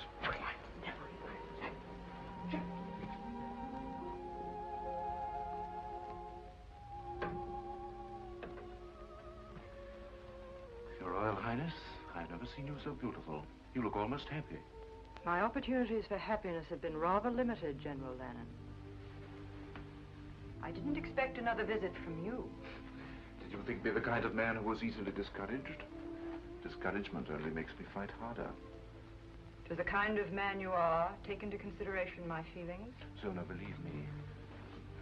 Your Royal Highness, I've never seen you so beautiful. You look almost happy. My opportunities for happiness have been rather limited, General Lannon. I didn't expect another visit from you. Did you think me the kind of man who was easily discouraged? Discouragement only makes me fight harder. To the kind of man you are, take into consideration my feelings. Zona, believe me,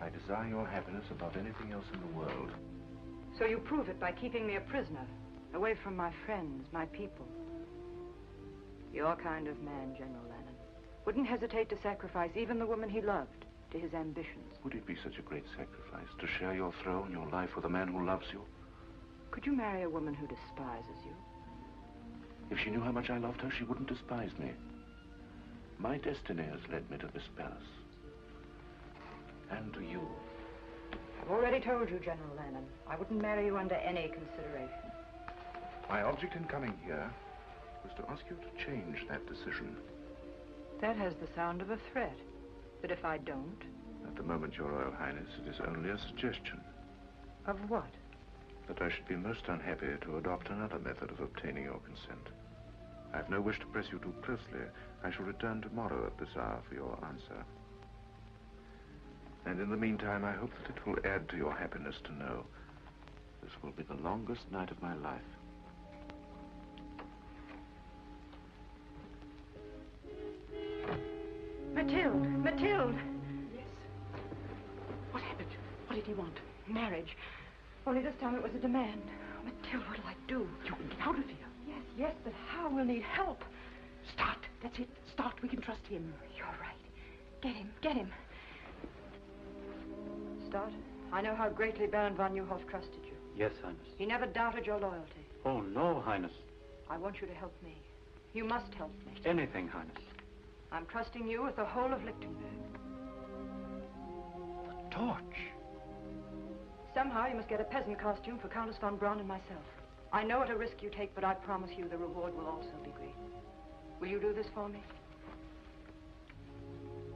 I desire your happiness above anything else in the world. So you prove it by keeping me a prisoner, away from my friends, my people. Your kind of man, General Lannon, wouldn't hesitate to sacrifice even the woman he loved to his ambitions. Would it be such a great sacrifice to share your throne, your life with a man who loves you? Could you marry a woman who despises you? If she knew how much I loved her, she wouldn't despise me. My destiny has led me to this palace. And to you. I've already told you, General Lannon, I wouldn't marry you under any consideration. My object in coming here was to ask you to change that decision. That has the sound of a threat. But if I don't? At the moment, Your Royal Highness, it is only a suggestion. Of what? That I should be most unhappy to adopt another method of obtaining your consent. I have no wish to press you too closely. I shall return tomorrow at this hour for your answer. And in the meantime, I hope that it will add to your happiness to know this will be the longest night of my life. Mathilde! Mathilde! Yes? What happened? What did he want? Marriage. Only this time it was a demand. Oh, Mathilde, what'll I do? You can get out of here. Yes, yes, but how? We'll need help. Start. That's it. Start. We can trust him. You're right. Get him. Get him. Start. I know how greatly Baron von Neuhoff trusted you. Yes, Highness. He never doubted your loyalty. Oh, no, Highness. I want you to help me. You must help me. Anything, Highness. I'm trusting you with the whole of Lichtenberg. The torch. Somehow you must get a peasant costume for Countess von Braun and myself. I know what a risk you take, but I promise you the reward will also be great. Will you do this for me?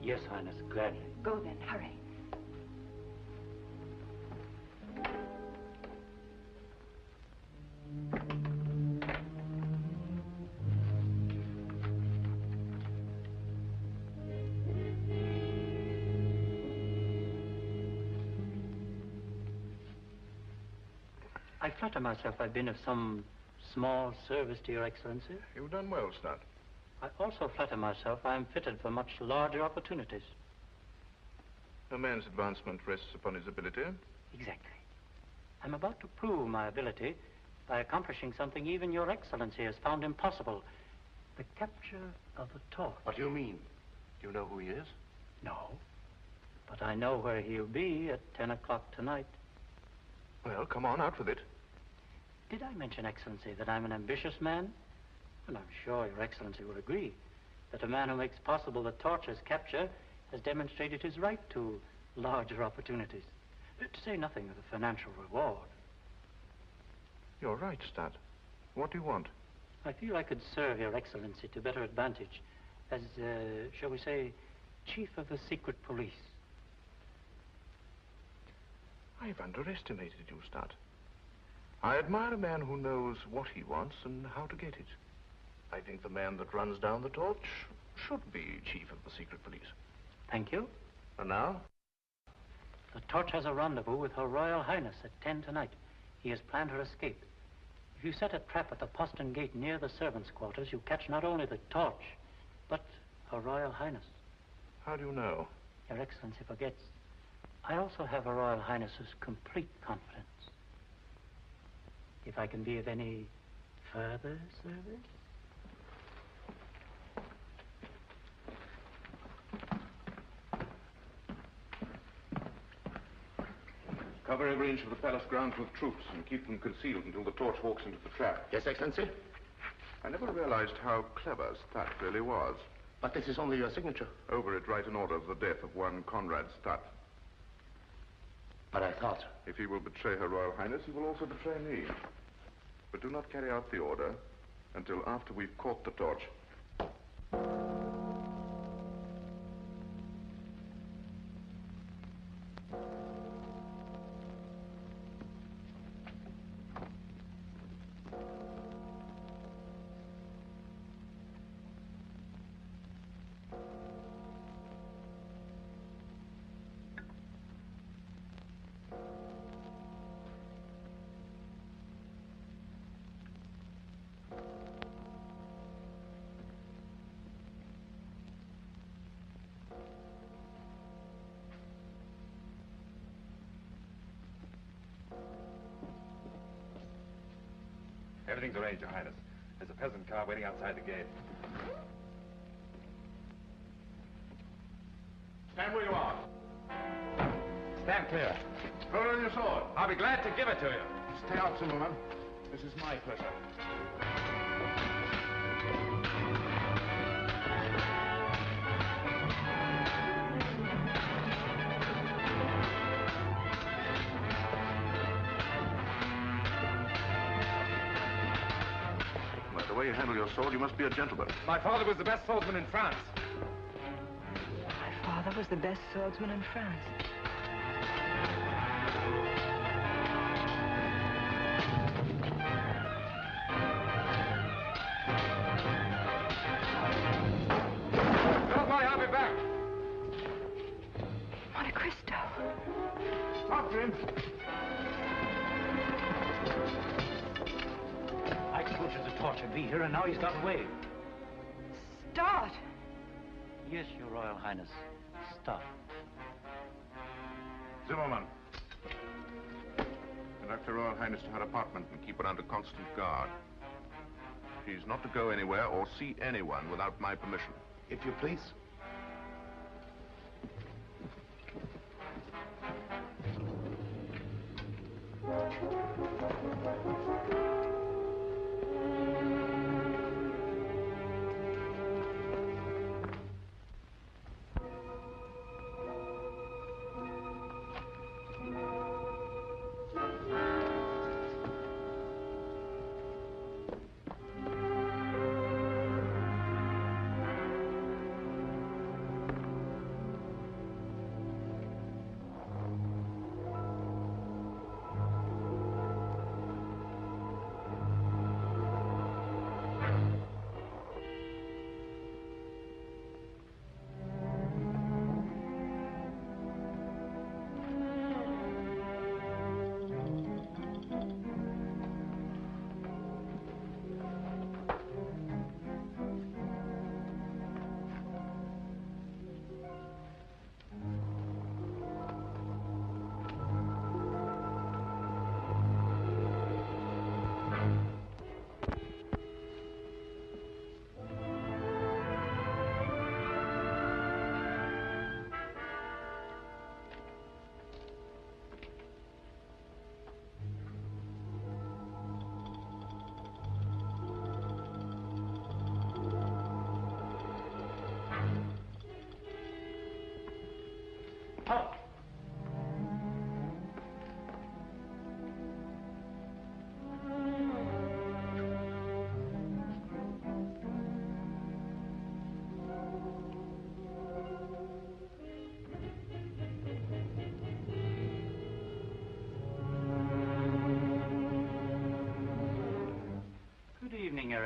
Yes, Highness, gladly. Go then, hurry. I flatter myself I've been of some small service to Your Excellency. You've done well, Stud. I also flatter myself I am fitted for much larger opportunities. A man's advancement rests upon his ability. Exactly. I'm about to prove my ability by accomplishing something even Your Excellency has found impossible. The capture of a torch. What do you mean? Do you know who he is? No. But I know where he'll be at 10 o'clock tonight. Well, come on, out with it. Did I mention, Excellency, that I'm an ambitious man? Well, I'm sure Your Excellency will agree that a man who makes possible the torch's capture has demonstrated his right to larger opportunities. To say nothing of the financial reward. You're right, Stud. What do you want? I feel I could serve Your Excellency to better advantage as, shall we say, Chief of the Secret Police. I've underestimated you, Stud. I admire a man who knows what he wants and how to get it. I think the man that runs down the torch should be Chief of the Secret Police. Thank you. And now? The torch has a rendezvous with Her Royal Highness at 10 tonight. He has planned her escape. If you set a trap at the postern gate near the servants' quarters, you catch not only the torch, but Her Royal Highness. How do you know? Your Excellency forgets. I also have Her Royal Highness's complete confidence. If I can be of any further service? Cover every inch of the palace grounds with troops and keep them concealed until the torch walks into the trap. Yes, Excellency? I never realized how clever Stat really was. But this is only your signature. Over it, write an order of the death of one Conrad Stat. But I thought... If he will betray Her Royal Highness, he will also betray me. But do not carry out the order until after we've caught the torch. Everything's arranged, Your Highness. There's a peasant car waiting outside the gate. Stand where you are. Stand clear. Throw down your sword. I'll be glad to give it to you. Stay out, Zimmerman. This is my pleasure. By the way you handle your sword, you must be a gentleman. My father was the best swordsman in France. My father was the best swordsman in France. Don't worry, I'll be back. Monte Cristo. After him. I told you the torch would be here, and now he's got away. Start! Yes, Your Royal Highness. Stop. Zimmerman. Conduct Her Royal Highness to her apartment and keep her under constant guard. She's not to go anywhere or see anyone without my permission. If you please.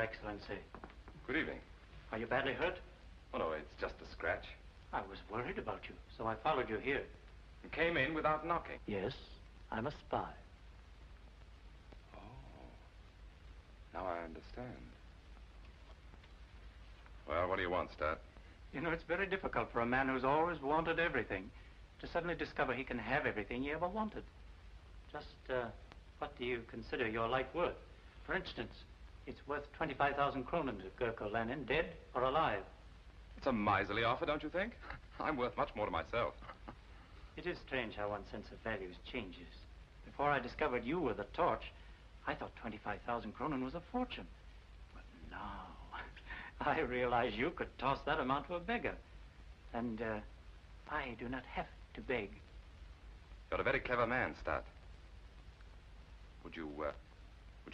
Excellency. Good evening. Are you badly hurt? Oh, no, it's just a scratch. I was worried about you, so I followed you here. You came in without knocking. Yes, I'm a spy. Oh. Now I understand. Well, what do you want, Stat? You know, it's very difficult for a man who's always wanted everything to suddenly discover he can have everything he ever wanted. Just, what do you consider your life worth? For instance, it's worth 25,000 kronen to Gurko Lenin, dead or alive. It's a miserly offer, don't you think? I'm worth much more to myself. It is strange how one's sense of values changes. Before I discovered you were the torch, I thought 25,000 kronen was a fortune. But now, I realize you could toss that amount to a beggar. And, I do not have to beg. You're a very clever man, Stat. Would you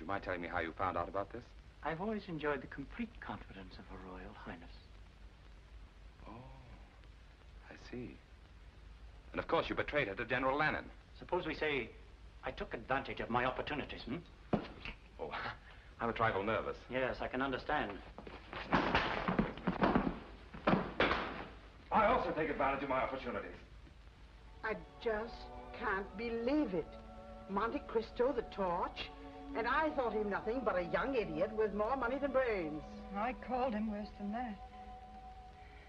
mind telling me how you found out about this? I've always enjoyed the complete confidence of Her Royal Highness. Oh, I see. And of course you betrayed her to General Lenin. Suppose we say I took advantage of my opportunities, Oh, I'm a trifle nervous. Yes, I can understand. I also take advantage of my opportunities. I just can't believe it. Monte Cristo, the torch, and I thought him nothing but a young idiot with more money than brains. I called him worse than that.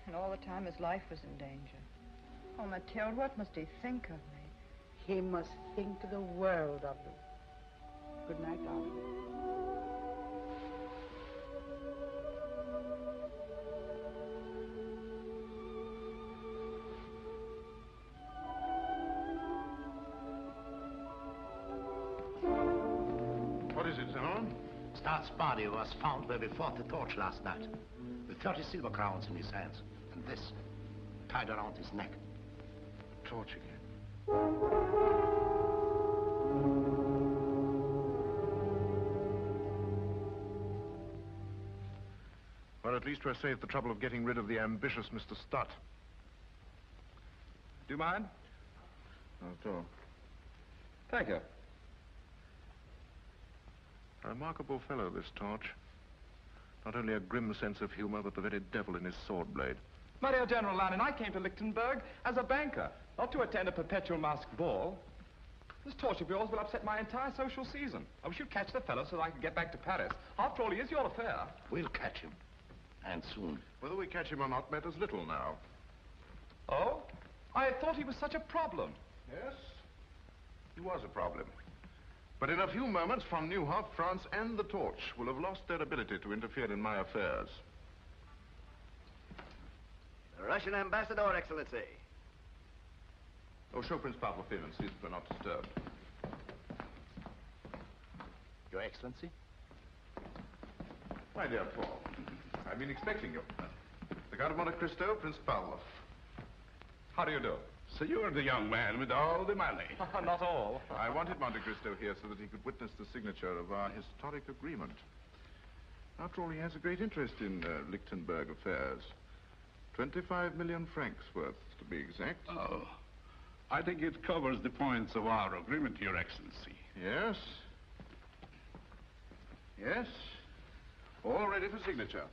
And all the time his life was in danger. Oh, Mathilde, what must he think of me? He must think the world of you. Good night, darling. What is it, Zimmerman? Start's body was found where we fought the torch last night, with 30 silver crowns in his hands, and this tied around his neck. Torch again. Well, at least we're saved the trouble of getting rid of the ambitious Mr. Stutt. Do you mind? Not at all. Thank you. A remarkable fellow, this Torch. Not only a grim sense of humor, but the very devil in his sword blade. My dear General Lenin, I came to Lichtenberg as a banker, not to attend a perpetual masked ball. This torch of yours will upset my entire social season. I wish you'd catch the fellow so that I could get back to Paris. After all, he is your affair. We'll catch him. And soon. Whether we catch him or not matters little now. Oh? I thought he was such a problem. Yes, he was a problem. But in a few moments, von Neuhoff, France, and the Torch will have lost their ability to interfere in my affairs. The Russian ambassador, Excellency. Oh, show Prince Pavlov in and see that we're not disturbed. Your Excellency? My dear Paul, I've been expecting you. The Count of Monte Cristo, Prince Pavlov. How do you do? So you're the young man with all the money. Not all. I wanted Monte Cristo here so that he could witness the signature of our historic agreement. After all, he has a great interest in Lichtenberg affairs. 25 million francs worth, to be exact. Oh, I think it covers the points of our agreement, Your Excellency. Yes. Yes. All ready for signature.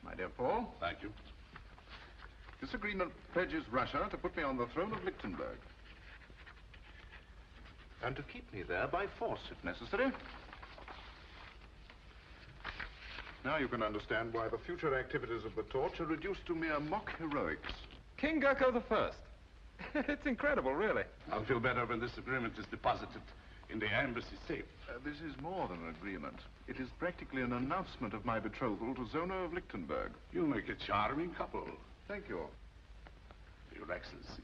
My dear Paul. Thank you. This agreement pledges Russia to put me on the throne of Lichtenberg. And to keep me there by force, if necessary. Now you can understand why the future activities of the Torch are reduced to mere mock heroics. King Gurko the First. It's incredible, really. I'll feel better when this agreement is deposited in the embassy safe. This is more than an agreement. It is practically an announcement of my betrothal to Zona of Lichtenberg. You'll make a charming couple. Thank you. Your Excellency.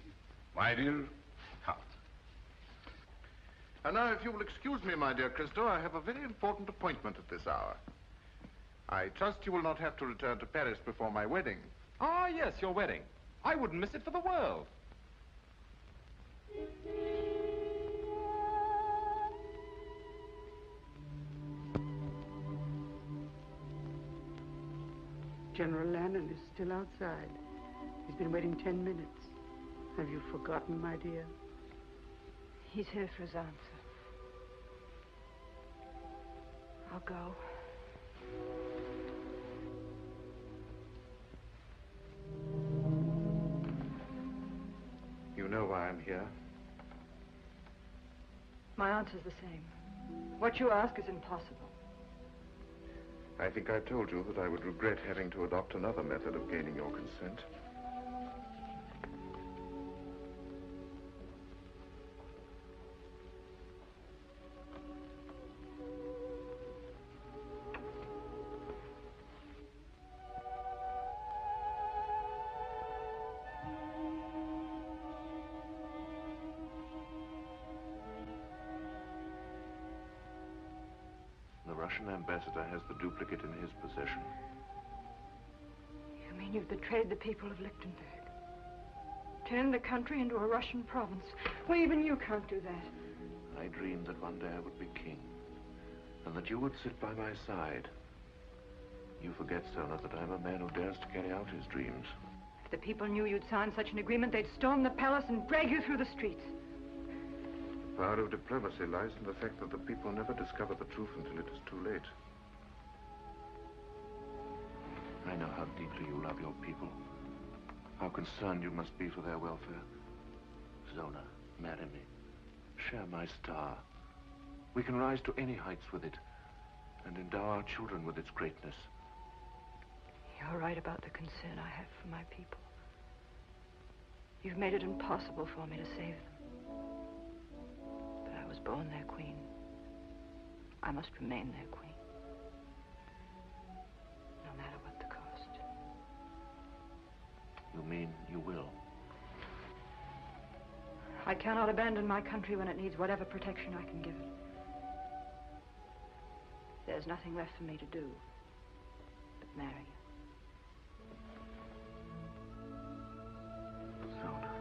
My dear Count. And now, if you will excuse me, my dear Cristo, I have a very important appointment at this hour. I trust you will not have to return to Paris before my wedding. Ah, yes, your wedding. I wouldn't miss it for the world. General Lenin is still outside. He's been waiting 10 minutes. Have you forgotten, my dear? He's here for his answer. I'll go. You know why I'm here? My answer's the same. What you ask is impossible. I think I told you that I would regret having to adopt another method of gaining your consent. The Russian ambassador has the duplicate in his possession. You mean you've betrayed the people of Lichtenberg? Turned the country into a Russian province? Well, even you can't do that. I dreamed that one day I would be king, and that you would sit by my side. You forget, Sona, that I'm a man who dares to carry out his dreams. If the people knew you'd signed such an agreement, they'd storm the palace and drag you through the streets. The power of diplomacy lies in the fact that the people never discover the truth until it is too late. I know how deeply you love your people, how concerned you must be for their welfare. Zona, marry me. Share my star. We can rise to any heights with it, and endow our children with its greatness. You're right about the concern I have for my people. You've made it impossible for me to save them. But I was born their queen. I must remain their queen. No matter what the cost. You mean you will? I cannot abandon my country when it needs whatever protection I can give it. There's nothing left for me to do but marry you. Zona.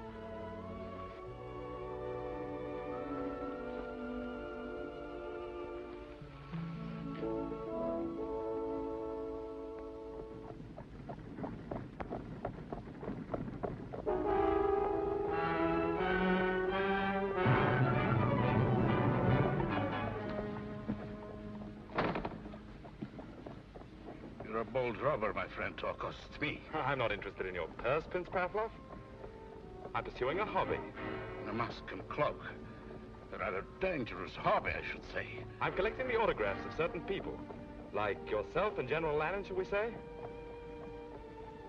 You're a bold robber, my friend, to accost me. I'm not interested in your purse, Prince Pavlov. I'm pursuing a hobby. A mask and cloak. A rather dangerous hobby, I should say. I'm collecting the autographs of certain people. Like yourself and General Lannon, shall we say?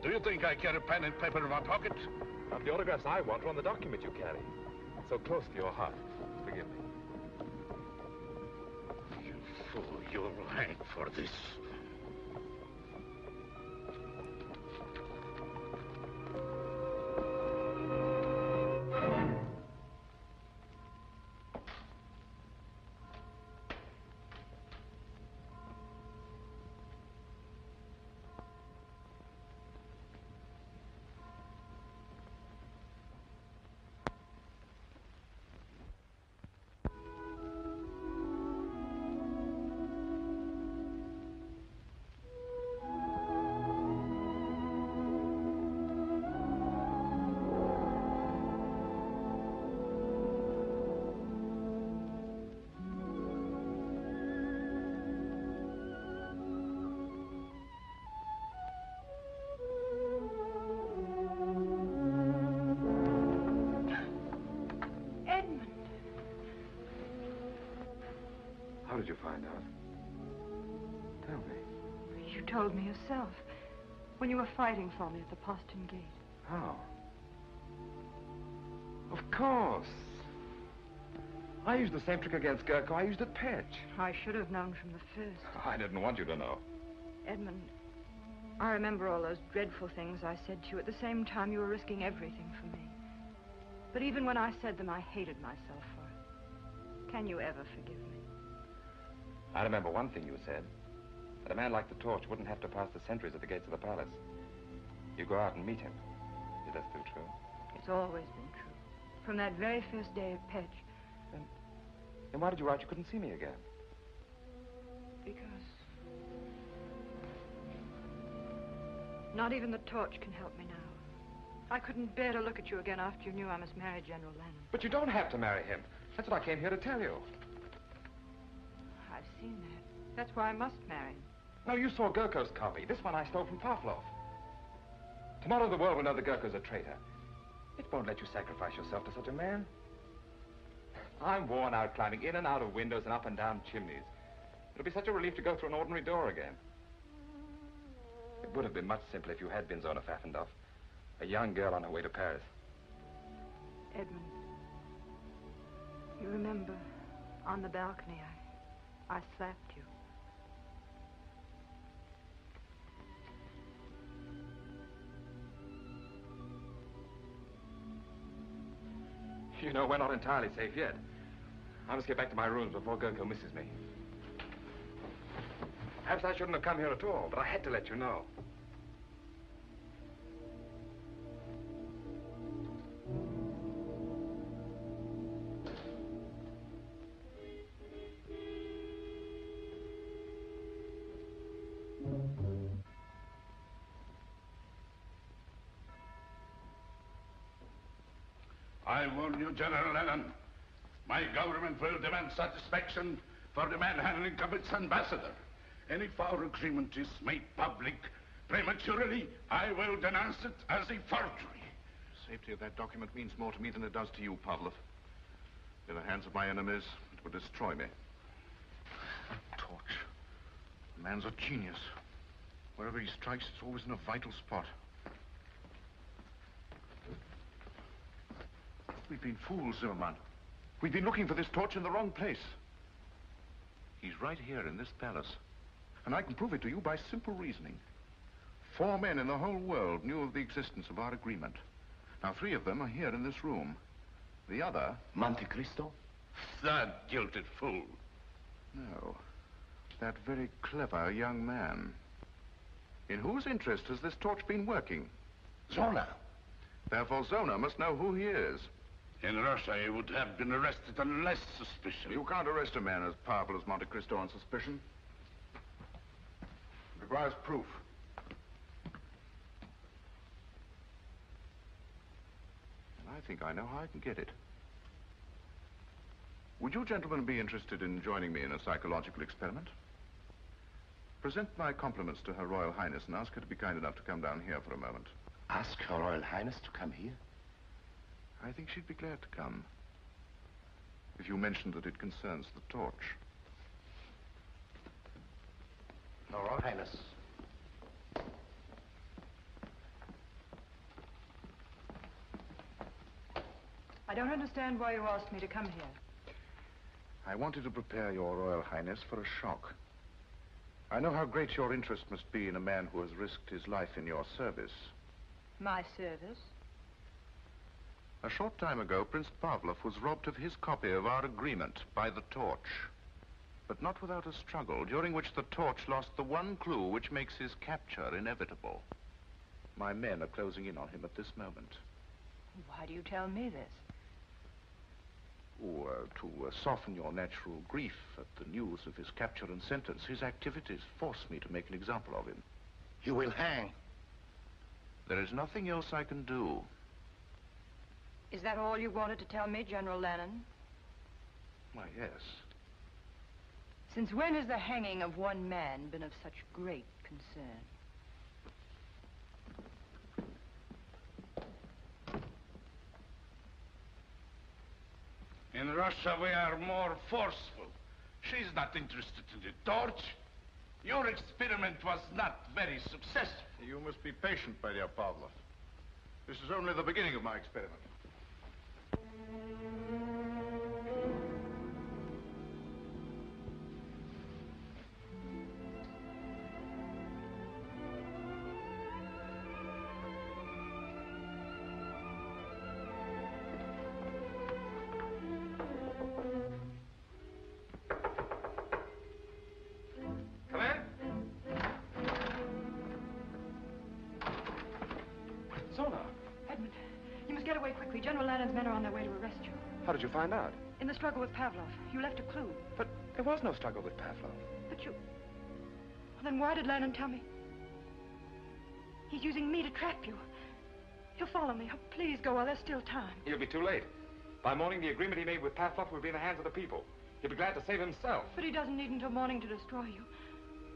Do you think I carry pen and paper in my pocket? But the autographs I want are on the document you carry. So close to your heart. Forgive me. You fool, you'll hang for this. How did you find out? Tell me. You told me yourself. When you were fighting for me at the postern gate. How? Of course. I used the same trick against Gurko I used at Petch. I should have known from the first. I didn't want you to know. Edmund, I remember all those dreadful things I said to you. At the same time, you were risking everything for me. But even when I said them, I hated myself for it. Can you ever forgive me? I remember one thing you said. That a man like the Torch wouldn't have to pass the sentries at the gates of the palace. You go out and meet him. Is that still true? It's always been true. From that very first day at Petch. Then why did you write you couldn't see me again? Because... not even the Torch can help me now. I couldn't bear to look at you again after you knew I must marry General Lannon. But you don't have to marry him. That's what I came here to tell you. I've seen that. That's why I must marry him. No, you saw Gurko's copy. This one I stole from Pavlov. Tomorrow the world will know the Gurko's a traitor. It won't let you sacrifice yourself to such a man. I'm worn out climbing in and out of windows and up and down chimneys. It'll be such a relief to go through an ordinary door again. It would have been much simpler if you had been Zona Pfaffendorf, a young girl on her way to Paris. Edmund, you remember, on the balcony, I slapped you. You know, we're not entirely safe yet. I must get back to my rooms before Gurko misses me. Perhaps I shouldn't have come here at all, but I had to let you know. I warn you, General Lennon. My government will demand satisfaction for the manhandling of its ambassador. And if our agreement is made public prematurely, I will denounce it as a forgery. Safety of that document means more to me than it does to you, Pavlov. In the hands of my enemies, it would destroy me. A torch. The man's a genius. Wherever he strikes, it's always in a vital spot. We've been fools, Zimmerman. We've been looking for this torch in the wrong place. He's right here in this palace. And I can prove it to you by simple reasoning. 4 men in the whole world knew of the existence of our agreement. Now, 3 of them are here in this room. The other... Monte Cristo? That jilted fool. No. That very clever young man. In whose interest has this torch been working? Zona. Therefore, Zona must know who he is. In Russia, he would have been arrested on less suspicion. You can't arrest a man as powerful as Monte Cristo on suspicion. It requires proof. And I think I know how I can get it. Would you gentlemen be interested in joining me in a psychological experiment? Present my compliments to Her Royal Highness and ask her to be kind enough to come down here for a moment. Ask Her Royal Highness to come here? I think she'd be glad to come. If you mentioned that it concerns the torch. Her Royal Highness. I don't understand why you asked me to come here. I wanted to prepare your Royal Highness for a shock. I know how great your interest must be in a man who has risked his life in your service. My service? A short time ago, Prince Pavlov was robbed of his copy of our agreement by the torch. But not without a struggle, during which the torch lost the one clue which makes his capture inevitable. My men are closing in on him at this moment. Why do you tell me this? To soften your natural grief at the news of his capture and sentence, his activities force me to make an example of him. You will hang. There is nothing else I can do. Is that all you wanted to tell me, General Lennon? Why, yes. Since when has the hanging of one man been of such great concern? In Russia, we are more forceful. She's not interested in the torch. Your experiment was not very successful. You must be patient, my dear Pavlov. This is only the beginning of my experiment. General Lannon's men are on their way to arrest you. How did you find out? In the struggle with Pavlov. You left a clue. But there was no struggle with Pavlov. But you... Well, then why did Lannon tell me? He's using me to trap you. He'll follow me. Oh, please go while there's still time. He'll be too late. By morning, the agreement he made with Pavlov will be in the hands of the people. He'll be glad to save himself. But he doesn't need until morning to destroy you.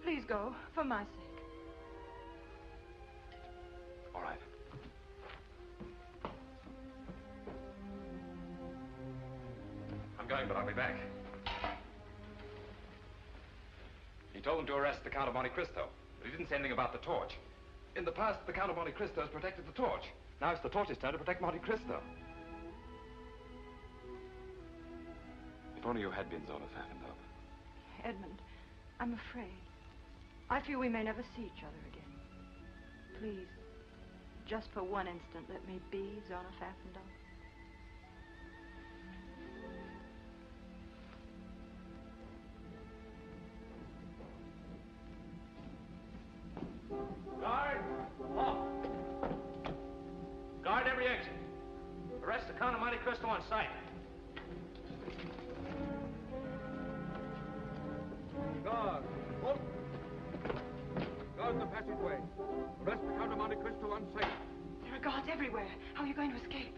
Please go, for my sake. All right. I'm going, but I'll be back. He told them to arrest the Count of Monte Cristo, but he didn't say anything about the torch. In the past, the Count of Monte Cristo has protected the torch. Now it's the torch's turn to protect Monte Cristo. If only you had been Zona Pfaffendorf. Edmund, I'm afraid. I fear we may never see each other again. Please, just for one instant, let me be Zona Pfaffendorf. Guard! Off! Guard every exit. Arrest the Count of Monte Cristo on sight. Guard! Halt! Guard the passageway. Arrest the Count of Monte Cristo on sight. There are guards everywhere. How are you going to escape?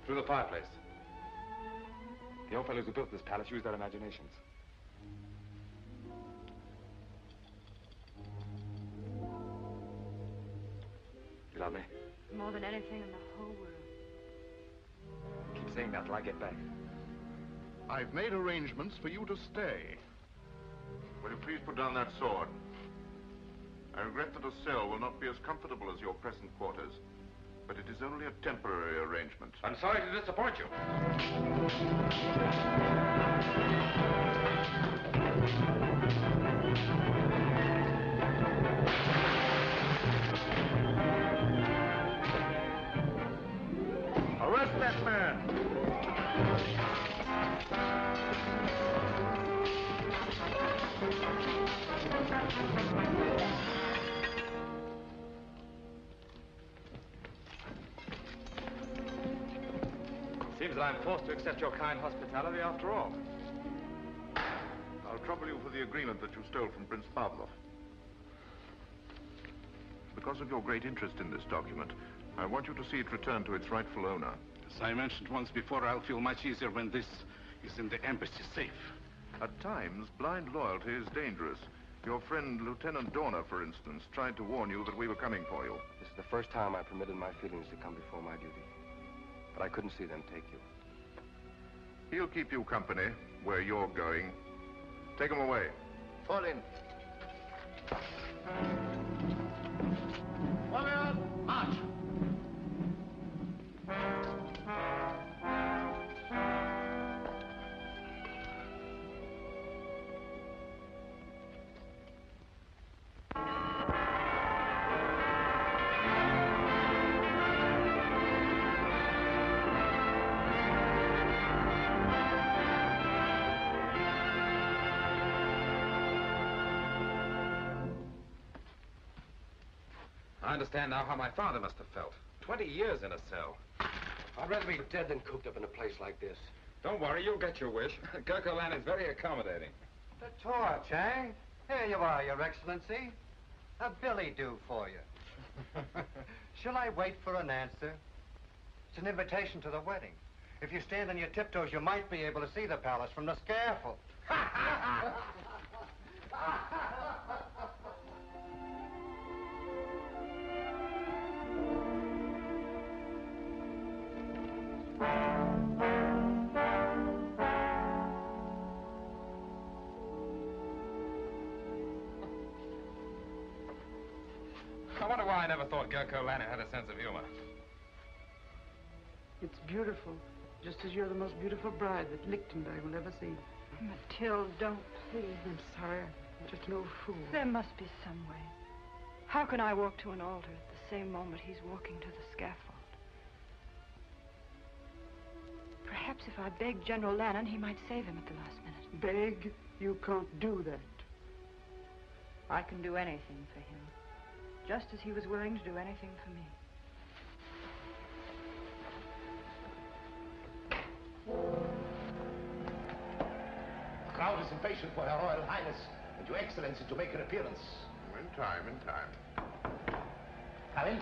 Through the fireplace. The old fellows who built this palace used their imaginations. You love me? More than anything in the whole world. Keep saying that till I get back. I've made arrangements for you to stay. Will you please put down that sword? I regret that a cell will not be as comfortable as your present quarters, but it is only a temporary arrangement. I'm sorry to disappoint you. Arrest that man! Seems that I'm forced to accept your kind hospitality after all. I'll trouble you for the agreement that you stole from Prince Pavlov. Because of your great interest in this document, I want you to see it returned to its rightful owner. As I mentioned once before, I'll feel much easier when this is in the embassy safe. At times, blind loyalty is dangerous. Your friend, Lieutenant Dorner, for instance, tried to warn you that we were coming for you. This is the first time I permitted my feelings to come before my duty. But I couldn't see them take you. He'll keep you company where you're going. Take him away. Fall in. Warrior, march! I understand now how my father must have felt. 20 years in a cell. I'd rather be dead than cooped up in a place like this. Don't worry, you'll get your wish. Gerkolan is very accommodating. The torch, eh? Here you are, Your Excellency. A billy due for you. Shall I wait for an answer? It's an invitation to the wedding. If you stand on your tiptoes, you might be able to see the palace from the scaffold. I wonder why I never thought Gerkolan had a sense of humor. It's beautiful, just as you're the most beautiful bride that Lichtenberg will ever see. Mathilde, don't, please. I'm sorry, I'm just no fool. There must be some way. How can I walk to an altar at the same moment he's walking to the scaffold? Perhaps if I begged General Lannon, he might save him at the last minute. Beg? You can't do that. I can do anything for him, just as he was willing to do anything for me. The crowd is impatient for Her Royal Highness and Your Excellency to make her appearance. In time, in time. Come in.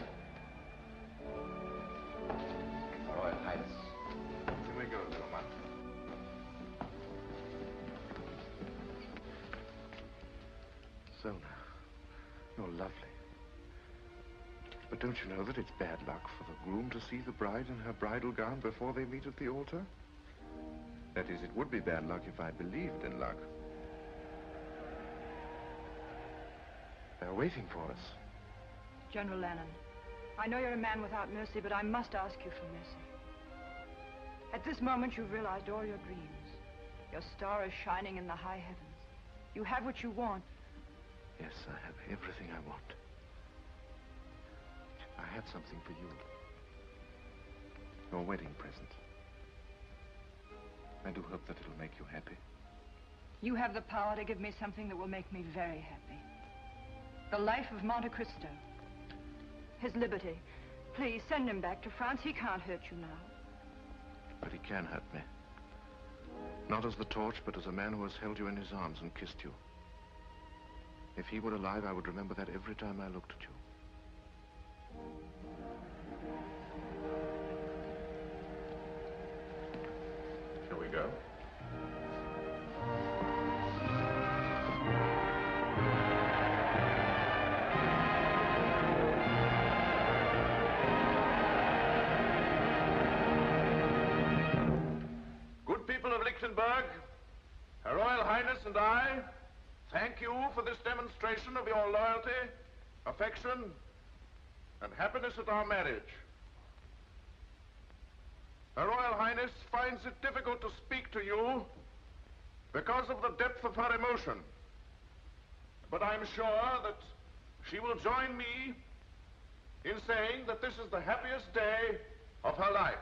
Her Royal Highness. Here we go, Dumas. Zona, you're lovely. But don't you know that it's bad luck for the groom to see the bride in her bridal gown before they meet at the altar? That is, it would be bad luck if I believed in luck. They're waiting for us. General Lennon, I know you're a man without mercy, but I must ask you for mercy. At this moment, you've realized all your dreams. Your star is shining in the high heavens. You have what you want. Yes, I have everything I want. I have something for you. Your wedding present. I do hope that it'll make you happy. You have the power to give me something that will make me very happy. The life of Monte Cristo. His liberty. Please, send him back to France. He can't hurt you now. But he can hurt me. Not as the torch, but as a man who has held you in his arms and kissed you. If he were alive, I would remember that every time I looked at you. Shall we go? Good people of Lichtenberg, Her Royal Highness and I thank you for this demonstration of your loyalty, affection, and happiness at our marriage. Her Royal Highness finds it difficult to speak to you because of the depth of her emotion. But I'm sure that she will join me in saying that this is the happiest day of her life.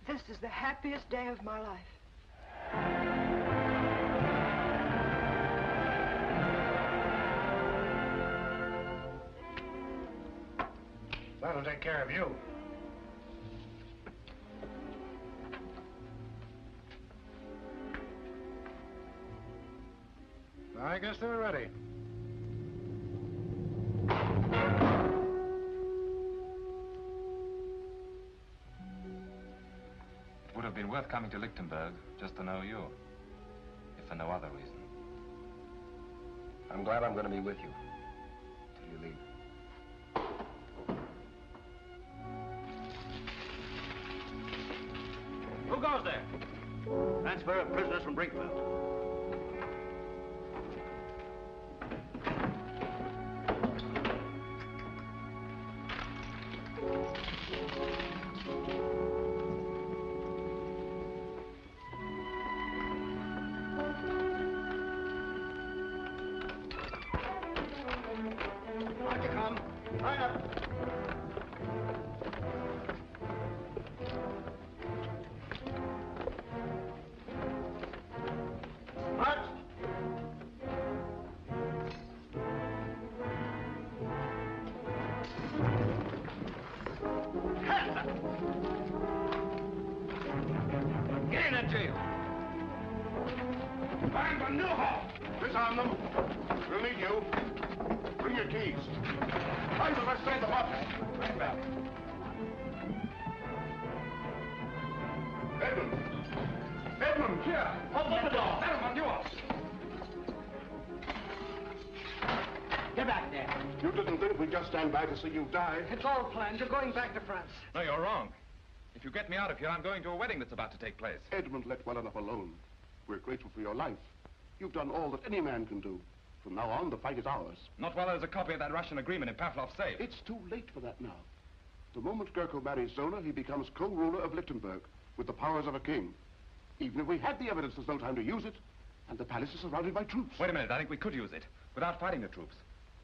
This is the happiest day of my life. That'll take care of you. I guess they're ready. It would have been worth coming to Lichtenberg just to know you, if for no other reason. I'm glad I'm going to be with you till you leave. Who goes there? Transfer of prisoners from Brinkville. On you come. Line up. March. Hands up. Get in that jail. Find the new hall. Disarm them. We'll need you. Bring your keys. Find the rest of them up. Right back. Edmund! Edmund, here! Open the door! Edmund, you up! Get back there. You didn't think we'd just stand by to see you die? It's all planned. You're going back to France. No, you're wrong. If you get me out of here, I'm going to a wedding that's about to take place. Edmund, let well enough alone. We're grateful for your life. You've done all that any man can do. From now on, the fight is ours. Not while there's a copy of that Russian agreement in Pavlov's safe. It's too late for that now. The moment Gurko marries Zona, he becomes co-ruler of Lichtenberg, with the powers of a king. Even if we had the evidence, there's no time to use it, and the palace is surrounded by troops. Wait a minute, I think we could use it, without fighting the troops.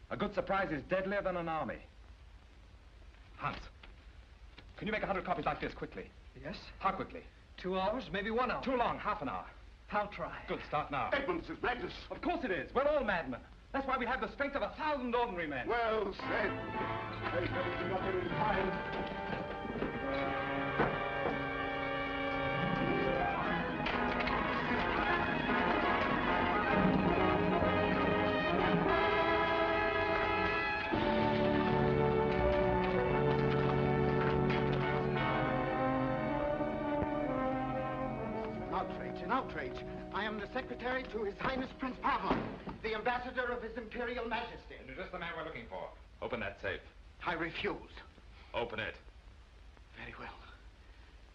A good surprise is deadlier than an army. Hans, can you make 100 copies like this quickly? Yes? How quickly? 2 hours, maybe 1 hour. Too long, half an hour. I'll try. Good, start now. Edmund, this is madness. Of course it is. We're all madmen. That's why we have the strength of 1,000 ordinary men. Well said. There's everything up in time. an outrage. I am the secretary to His Highness Prince Pavlov, the ambassador of His Imperial Majesty. And you're just the man we're looking for. Open that safe. I refuse. Open it. Very well.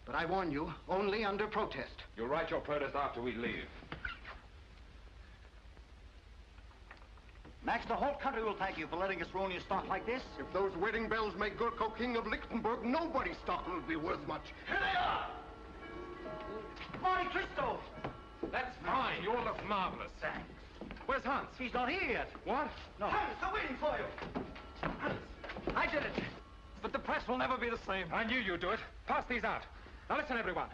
But I warn you, only under protest. You'll write your protest after we leave. Max, the whole country will thank you for letting us ruin your stock like this. If those wedding bells make Gurko king of Lichtenberg, nobody's stock will be worth much. Here they are! Monte Cristo! That's fine. You all look marvelous. Thanks. Where's Hans? He's not here yet. What? No. Hans, I'm waiting for you. Hans, I did it. But the press will never be the same. I knew you'd do it. Pass these out. Now listen, everyone.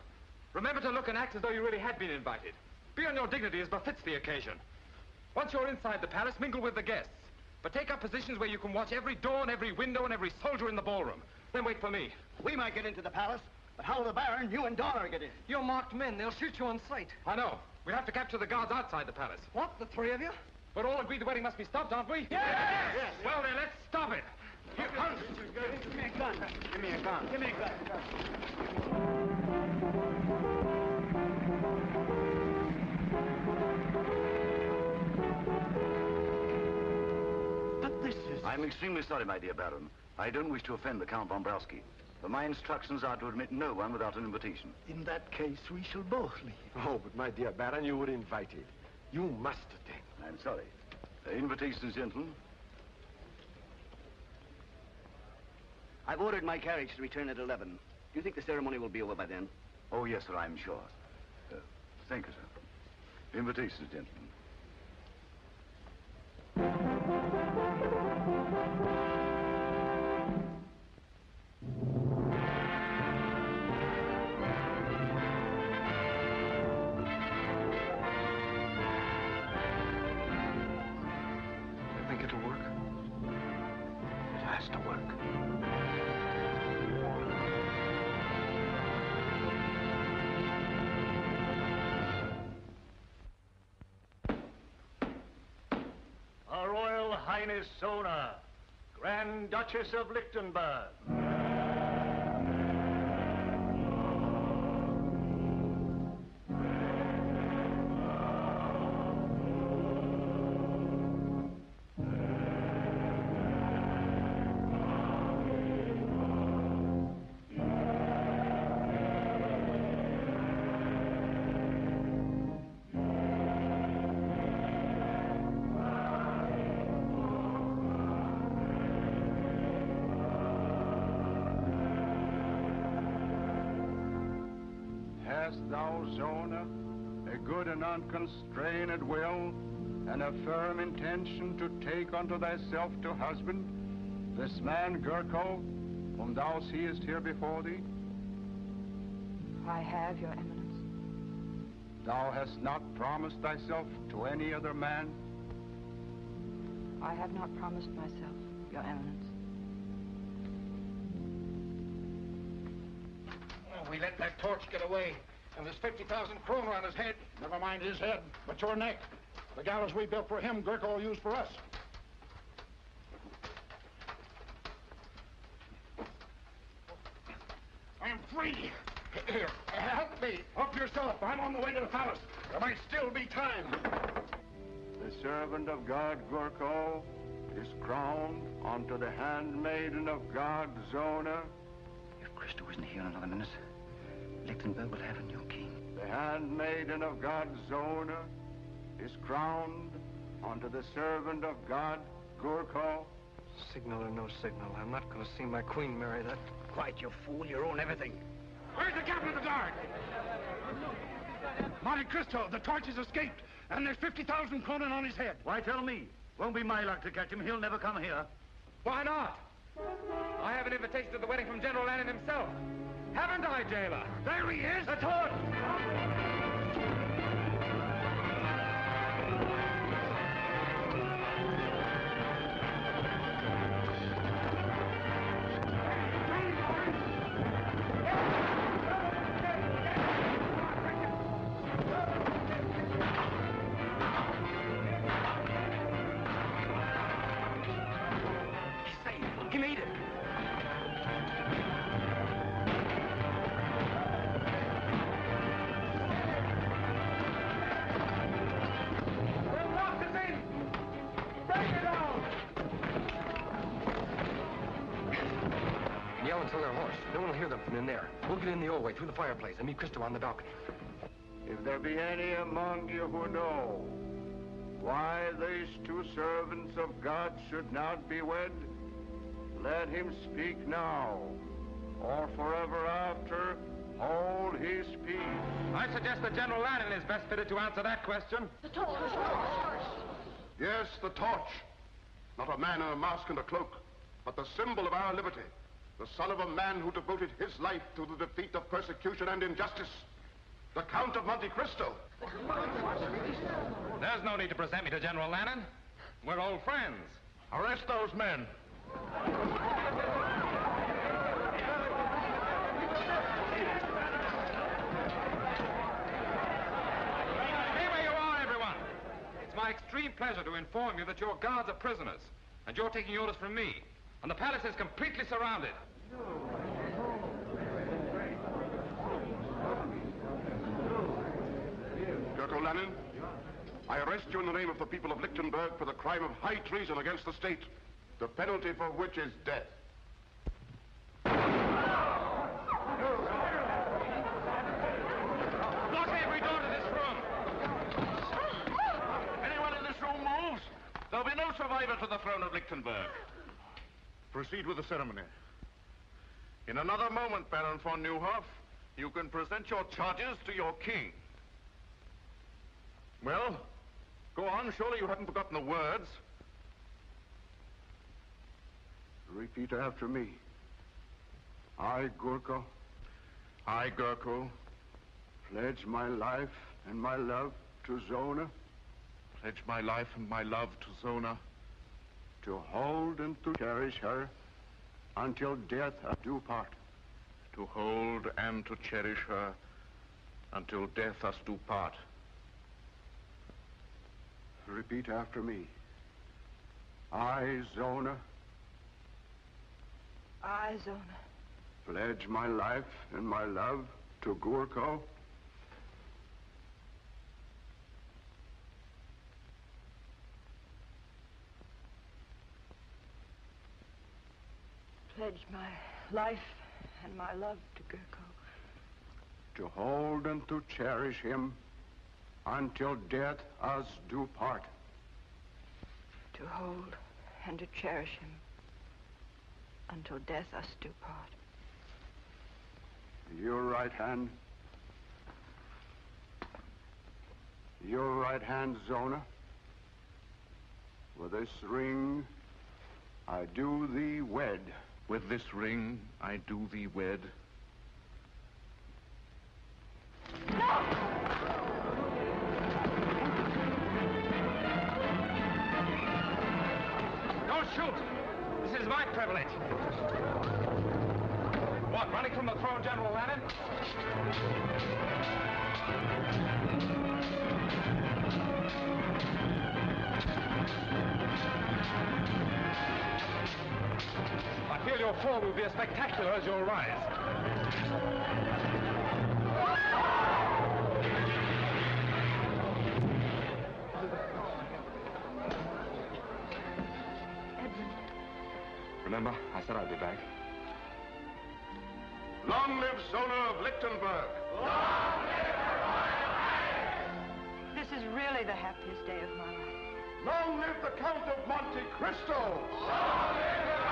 Remember to look and act as though you really had been invited. Be on your dignity as befits the occasion. Once you're inside the palace, mingle with the guests. But take up positions where you can watch every door and every window and every soldier in the ballroom. Then wait for me. We might get into the palace, but how will the Baron, you and Donner get in? You're marked men. They'll shoot you on sight. I know. We'll have to capture the guards outside the palace. What, the three of you? We're all agreed the wedding must be stopped, aren't we? Yes! Yes! Well, then, let's stop it. Here, Hans. Give me a gun. Give me a gun. Give me a gun. But this is... I'm extremely sorry, my dear Baron. I don't wish to offend the Count von Browski. But my instructions are to admit no one without an invitation. In that case, we shall both leave. Oh, but my dear Baron, you were invited. You must attend. I'm sorry. Invitations, gentlemen. I've ordered my carriage to return at 11. Do you think the ceremony will be over by then? Oh, yes, sir, I'm sure. Thank you, sir. Invitations, gentlemen. You think it'll work? It has to work. Her Royal Highness Zona, Grand Duchess of Lichtenberg. Hast thou, Zona, a good and unconstrained will, and a firm intention to take unto thyself to husband this man Gurko, whom thou seest here before thee? I have, Your Eminence. Thou hast not promised thyself to any other man? I have not promised myself, Your Eminence. Oh, we let that torch get away, and there's 50,000 kroner on his head. Never mind his head, but your neck. The gallows we built for him, Gurko will use for us. I am free. Here, help me. Help yourself. I'm on the way to the palace. There might still be time. The servant of God, Gurko, is crowned unto the handmaiden of God, Zona. If Cristo isn't here in another minute, Lichtenberg will have a new king. The handmaiden of God, Zona, is crowned unto the servant of God, Gurko. Signal or no signal, I'm not going to see my queen marry that. Quiet, you fool. You own everything. Where's the captain of the guard? Monte Cristo, the torch has escaped, and there's 50,000 kronen on his head. Why, tell me. Won't be my luck to catch him. He'll never come here. Why not? I have an invitation to the wedding from General Lannon himself. Haven't I, jailer? There he is! The torch! He made it. yell until they're hoarse. No one will hear them from in there. We'll get in the old way, through the fireplace, and meet Cristo on the balcony. If there be any among you who know why these two servants of God should not be wed, let him speak now, or forever after hold his peace. I suggest that General Lannon is best fitted to answer that question. The torch. Yes, the torch. Not a man in a mask and a cloak, but the symbol of our liberty. The son of a man who devoted his life to the defeat of persecution and injustice. The Count of Monte Cristo. There's no need to present me to General Lannon. We're old friends. Arrest those men. Stay where you are, everyone. It's my extreme pleasure to inform you that your guards are prisoners, and you're taking orders from me. And the palace is completely surrounded. Gurko Lannon, I arrest you in the name of the people of Lichtenberg for the crime of high treason against the state, the penalty for which is death. Lock every door to this room. Anyone in this room moves, there'll be no survivor to the throne of Lichtenberg. Proceed with the ceremony. In another moment, Baron von Neuhoff, you can present your charges to your king. Well, go on. Surely you haven't forgotten the words. Repeat after me. I, Gurko, pledge my life and my love to Zona. Pledge my life and my love to Zona. To hold and to cherish her until death us do part. To hold and to cherish her until death us do part. Repeat after me. I, Zona, pledge my life and my love to Gurko. Pledge my life and my love to Gurko. To hold and to cherish him until death us do part. To hold and to cherish him until death us do part. Your right hand. Your right hand, Zona. With this ring, I do thee wed. With this ring, I do thee wed. Don't shoot! This is my privilege. What, running from the throne, General Lannon? I feel your fall will be as spectacular as your rise. Remember, I said I'd be back. Long live Zona of Lichtenberg! Long live her Royal Highness! This is really the happiest day of my life. Long live the Count of Monte Cristo! Long live